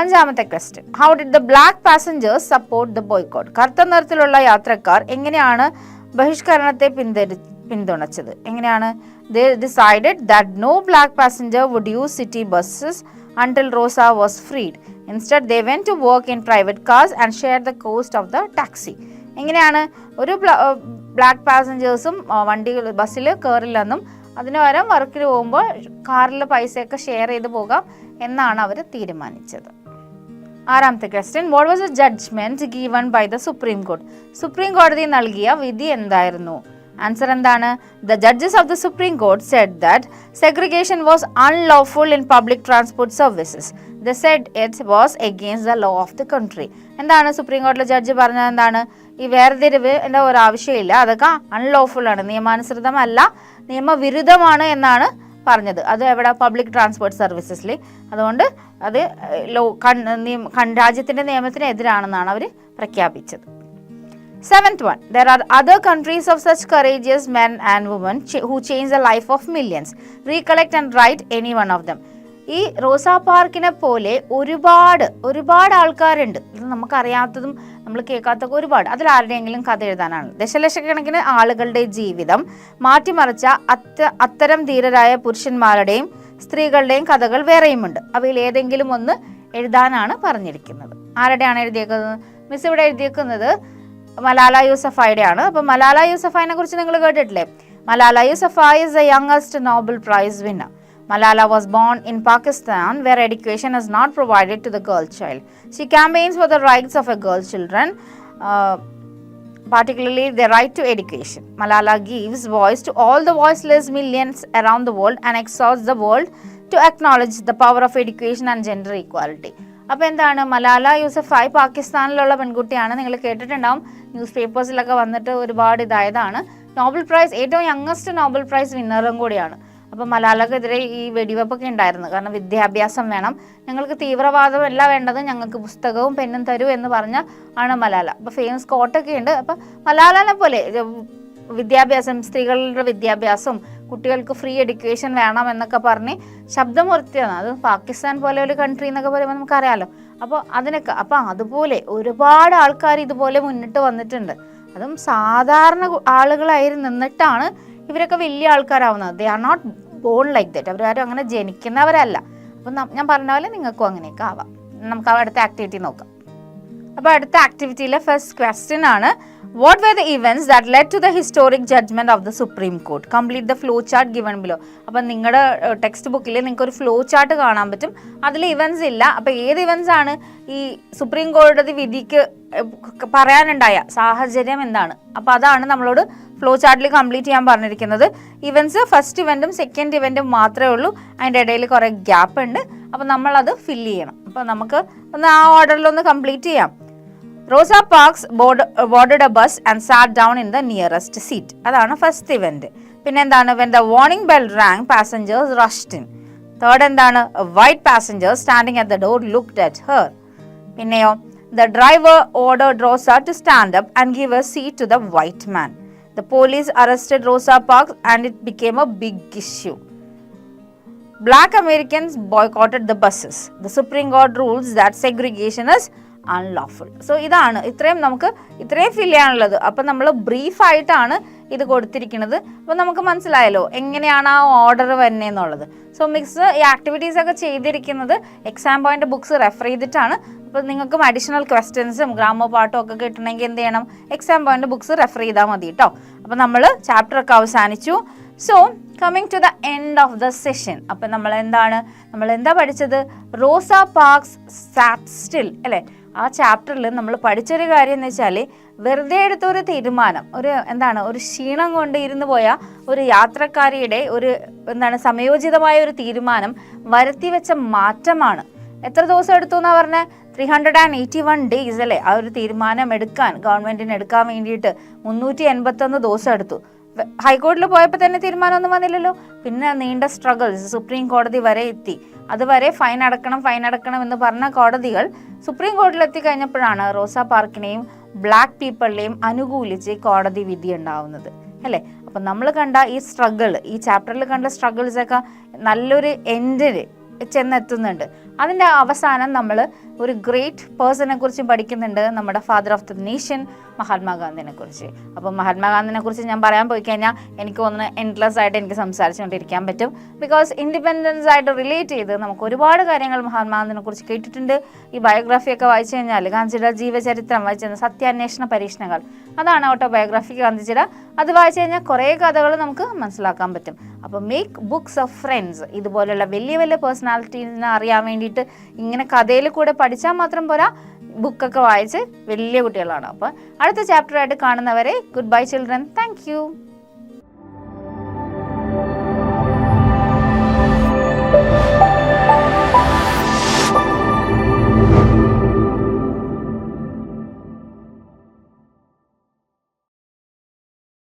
അഞ്ചാമത്തെ question, how did the black passengers support the boycott? കറുത്ത നിറത്തിലുള്ള യാത്രക്കാർ എങ്ങനെയാണ് ബഹിഷ്കരണത്തെ പിന്തുണച്ചത്? എങ്ങനെയാണ്? They decided that no black passenger would use city buses until Rosa was freed. Instead, they went to work in private cars and shared the cost of the taxi. എങ്ങനെയാണ്? ഒരു black പാസഞ്ചേഴ്സും ബസ്സിൽ കയറില്ലെന്നും അതിന് പകരം വർക്കിന് പോകുമ്പോൾ കാറിൽ പൈസയൊക്കെ ഷെയർ ചെയ്ത് പോകാം എന്നാണ് അവർ തീരുമാനിച്ചത്. ആറാമത്തെ question, what was a judgment given by the supreme court? Supreme കോടതി നൽകിയ വിധി എന്തായിരുന്നു? ആൻസർ എന്താണ്? The judges of the Supreme Court said that segregation was unlawful in public transport services. They said it was against the law of the country. എന്താണ് supreme കോടതിയിലെ judge പറഞ്ഞത്? എന്താണ്? ഈ വേർതിരിവ് എൻ്റെ ഒരു ആവശ്യമില്ല, അതൊക്കെ അൺലോഫുൾ ആണ്, നിയമാനുസൃതമല്ല, നിയമവിരുദ്ധമാണ് എന്നാണ് പറഞ്ഞത്. അത് എവിടെ? പബ്ലിക് ട്രാൻസ്പോർട്ട് സർവീസസിൽ. അതുകൊണ്ട് അത് രാജ്യത്തിൻ്റെ നിയമത്തിന് എതിരാണെന്നാണ് അവർ പ്രഖ്യാപിച്ചത്. Seventh one, there are other countries of such courageous men and women who change the life of millions. Recollect and write any one of them. ഈ റോസാ പാർക്കിനെ പോലെ ഒരുപാട് ആൾക്കാരുണ്ട്. ഇത് നമുക്കറിയാത്തതും നമ്മൾ കേൾക്കാത്തൊക്കെ ഒരുപാട്. അതിലാരുടെയെങ്കിലും കഥ എഴുതാനാണ്. ദശലക്ഷക്കണക്കിന് ആളുകളുടെ ജീവിതം മാറ്റിമറിച്ച അത്തരം ധീരരായ പുരുഷന്മാരുടെയും സ്ത്രീകളുടെയും കഥകൾ വേറെയുമുണ്ട്. അവയിൽ ഏതെങ്കിലും ഒന്ന് എഴുതാനാണ് പറഞ്ഞിരിക്കുന്നത്. ആരുടെയാണ് എഴുതിയേക്കുന്നത്? മിസ് ഇവിടെ എഴുതിയേക്കുന്നത് മലാല യൂസഫായിയുടെയാണ്. അപ്പോൾ മലാല യൂസഫായിനെ കുറിച്ച് നിങ്ങൾ കേട്ടിട്ടില്ലേ? Malala യൂസഫായി is the youngest Nobel Prize winner. Malala was born in Pakistan where education is not provided to the girl child. She campaigns for the rights of a girl children, particularly the right to education. Malala gives voice to all the voiceless millions around the world and exhorts the world to acknowledge the power of education and gender equality. അപ്പോൾ എന്താണ്? മലാല യൂസഫായി പാകിസ്ഥാനിലുള്ള പെൺകുട്ടിയാണ്. നിങ്ങൾ കേട്ടിട്ടുണ്ടാവും, news പേപ്പേഴ്സിലൊക്കെ വന്നിട്ട് ഒരുപാട് ഇതായതാണ്. Nobel prize, ഏറ്റവും youngest Nobel prize വിന്നറും കൂടിയാണ്. അപ്പോൾ മലാലക്കെതിരെ ഈ വെടിവെപ്പൊക്കെ ഉണ്ടായിരുന്നു. കാരണം വിദ്യാഭ്യാസം വേണം, ഞങ്ങൾക്ക് തീവ്രവാദമല്ല വേണ്ടത്, ഞങ്ങൾക്ക് പുസ്തകവും പെന്നും തരൂ എന്ന് പറഞ്ഞ ആണ് മലാല. അപ്പോൾ ഫേമസ് കോട്ടൊക്കെ ഉണ്ട്. അപ്പോൾ മലാലനെ പോലെ വിദ്യാഭ്യാസം, സ്ത്രീകളുടെ വിദ്യാഭ്യാസം, കുട്ടികൾക്ക് ഫ്രീ എഡ്യൂക്കേഷൻ വേണം എന്നൊക്കെ പറഞ്ഞ് ശബ്ദമുയർത്തിയതാണ്. അത് പാകിസ്ഥാൻ പോലെ ഒരു കൺട്രി എന്നൊക്കെ പറയുമ്പോൾ നമുക്കറിയാമല്ലോ. അപ്പോൾ അതുപോലെ ഒരുപാട് ആൾക്കാർ ഇതുപോലെ മുന്നിട്ട് വന്നിട്ടുണ്ട്. അതും സാധാരണ ആളുകളായി നിന്നിട്ടാണ് ഇവരൊക്കെ വലിയ ആൾക്കാരാവുന്നത്. They are not born like that. അവരാരും അങ്ങനെ ജനിക്കുന്നവരല്ല. അപ്പം ഞാൻ പറഞ്ഞ പോലെ നിങ്ങൾക്കും അങ്ങനെയൊക്കെ ആവാം. നമുക്ക് അടുത്ത ആക്ടിവിറ്റി നോക്കാം. അപ്പോൾ അടുത്ത ആക്ടിവിറ്റിയിലെ ഫസ്റ്റ് ക്വസ്റ്റ്യൻ ആണ്, what were the events that led to the historic judgment of the Supreme Court? Complete the flow chart given below. അപ്പോൾ നിങ്ങളുടെ ടെക്സ്റ്റ് ബുക്കിൽ നിങ്ങൾക്ക് ഒരു ഫ്ലോ ചാർട്ട് കാണാൻ പറ്റും. അതിൽ ഇവൻസ് ഇല്ല. അപ്പോൾ ഏത് ഇവൻസ് ആണ് ഈ സുപ്രീം കോടതി വിധിക്ക് പറയാനുണ്ടായ സാഹചര്യം എന്താണ്? അപ്പോൾ അതാണ് നമ്മളോട് ഫ്ലോ ചാർട്ടിൽ കംപ്ലീറ്റ് ചെയ്യാൻ പറഞ്ഞിരിക്കുന്നത്. ഇവൻസ് ഫസ്റ്റ് ഇവൻറ്റും സെക്കൻഡ് ഇവൻറ്റും മാത്രമേ ഉള്ളൂ. അതിൻ്റെ ഇടയിൽ കുറേ ഗ്യാപ്പ് ഉണ്ട്. അപ്പോൾ നമ്മളത് ഫില്ല് ചെയ്യണം. അപ്പോൾ നമുക്ക് ഒന്ന് ആ ഓർഡറിലൊന്ന് കംപ്ലീറ്റ് ചെയ്യാം. Rosa Parks boarded a bus and sat down in the nearest seat. അതാണ് ഫസ്റ്റ് ഇവന്റ്. പിന്നെ എന്താണ്? When the warning bell rang, passengers rushed in. Third എന്താണ്? A white passenger standing at the door looked at her. പിന്നെയോ? The driver ordered Rosa to stand up and give a seat to the white man. The police arrested Rosa Parks and it became a big issue. Black Americans boycotted the buses. The Supreme Court rules that segregation is unlawful. So ഇത്രയും ഫിൽ ചെയ്യാനുള്ളത്. അപ്പം നമ്മൾ ബ്രീഫായിട്ടാണ് ഇത് കൊടുത്തിരിക്കുന്നത്. അപ്പോൾ നമുക്ക് മനസ്സിലായല്ലോ എങ്ങനെയാണ് ആ ഓർഡർ വരുന്നതെന്നുള്ളത്. സോ മിക്സ് ഈ ആക്ടിവിറ്റീസ് ഒക്കെ ചെയ്തിരിക്കുന്നത് എക്സാം പോയിന്റ് ബുക്സ് റെഫർ ചെയ്തിട്ടാണ്. അപ്പോൾ നിങ്ങൾക്കും അഡീഷണൽ ക്വസ്റ്റ്യൻസും ഗ്രാമർ പാട്ടും ഒക്കെ കിട്ടണമെങ്കിൽ എന്ത് ചെയ്യണം, എക്സാം പോയിന്റ് ബുക്സ് റെഫർ ചെയ്താൽ മതി കേട്ടോ. അപ്പോൾ നമ്മൾ ചാപ്റ്റർ ഒക്കെ അവസാനിച്ചു. So coming to the end of the session. അപ്പം നമ്മൾ എന്താ പഠിച്ചത്? റോസ പാർക്സ് സാറ്റ് സ്റ്റിൽ അല്ലേ? ആ ചാപ്റ്ററിൽ നമ്മൾ പഠിച്ചൊരു കാര്യം എന്ന് വെച്ചാൽ, വെറുതെ എടുത്തൊരു തീരുമാനം, ഒരു ക്ഷീണം കൊണ്ട് ഇരുന്ന് പോയ ഒരു യാത്രക്കാരിയുടെ സമയോചിതമായ ഒരു തീരുമാനം വരുത്തി വെച്ച മാറ്റമാണ്. എത്ര ദിവസം എടുത്തു എന്നാ പറഞ്ഞത്? 381 days അല്ലേ? ആ ഒരു തീരുമാനം ഗവൺമെന്റിന് എടുക്കാൻ വേണ്ടിയിട്ട് 381 ദിവസം എടുത്തു. ഹൈക്കോടതിയിൽ പോയപ്പോൾ തന്നെ തീരുമാനമൊന്നും വന്നില്ലല്ലോ. പിന്നെ നീണ്ട സ്ട്രഗിൾസ്, സുപ്രീം കോടതി വരെ എത്തി. അതുവരെ ഫൈൻ അടക്കണം എന്ന് പറഞ്ഞ കോടതികൾ സുപ്രീം കോടതിയിൽ എത്തിക്കഴിഞ്ഞപ്പോഴാണ് റോസ പാർക്കിനെയും ബ്ലാക്ക് പീപ്പിളിനെയും അനുകൂലിച്ച് കോടതി വിധി ഉണ്ടാവുന്നത് അല്ലേ? അപ്പം നമ്മൾ കണ്ട ഈ ചാപ്റ്ററിൽ കണ്ട സ്ട്രഗിൾസൊക്കെ നല്ലൊരു എൻഡിൽ ചെന്നെത്തുന്നുണ്ട്. അതിൻ്റെ അവസാനം നമ്മൾ ഒരു ഗ്രേറ്റ് പേഴ്സണെ കുറിച്ച് പഠിക്കുന്നുണ്ട്, നമ്മുടെ ഫാദർ ഓഫ് ദ നേഷൻ മഹാത്മാഗാന്ധിനെ കുറിച്ച്. അപ്പം മഹാത്മാഗാന്ധിനെ കുറിച്ച് ഞാൻ പറയാൻ പോയി കഴിഞ്ഞാൽ എനിക്ക് ഒന്ന് എൻഡ്ലെസ് ആയിട്ട് എനിക്ക് സംസാരിച്ചുകൊണ്ടിരിക്കാൻ പറ്റും. ബിക്കോസ് ഇൻഡിപെൻഡൻസ് ആയിട്ട് റിലേറ്റ് ചെയ്ത് നമുക്ക് ഒരുപാട് കാര്യങ്ങൾ മഹാത്മാഗാന്ധിനെ കുറിച്ച് കേട്ടിട്ടുണ്ട്. ഈ ബയോഗ്രാഫിയൊക്കെ വായിച്ചു കഴിഞ്ഞാൽ, ഗാന്ധിജിയുടെ ജീവചരിത്രം വായിച്ചു കഴിഞ്ഞാൽ, സത്യാന്വേഷണ പരീക്ഷണങ്ങൾ, അതാണ് ഓട്ടോബയോഗ്രാഫി ഗാന്ധിജിയുടെ. അത് വായിച്ചു കഴിഞ്ഞാൽ കുറേ കഥകൾ നമുക്ക് മനസ്സിലാക്കാൻ പറ്റും. അപ്പോൾ മേക്ക് ബുക്സ് ഓഫ് ഫ്രണ്ട്സ്. ഇതുപോലുള്ള വലിയ വലിയ പേഴ്സണാലിറ്റീസിനെ അറിയാൻ വേണ്ടിയിട്ട് ഇങ്ങനെ കഥയിൽ കൂടെ പഠിച്ചാൽ മാത്രം പോരാ, ബുക്കൊക്കെ വായിച്ച് വലിയ കുട്ടികളാണ്. അപ്പോൾ അടുത്ത ചാപ്റ്ററായിട്ട് കാണുന്നവരെ good bye children. Thank you.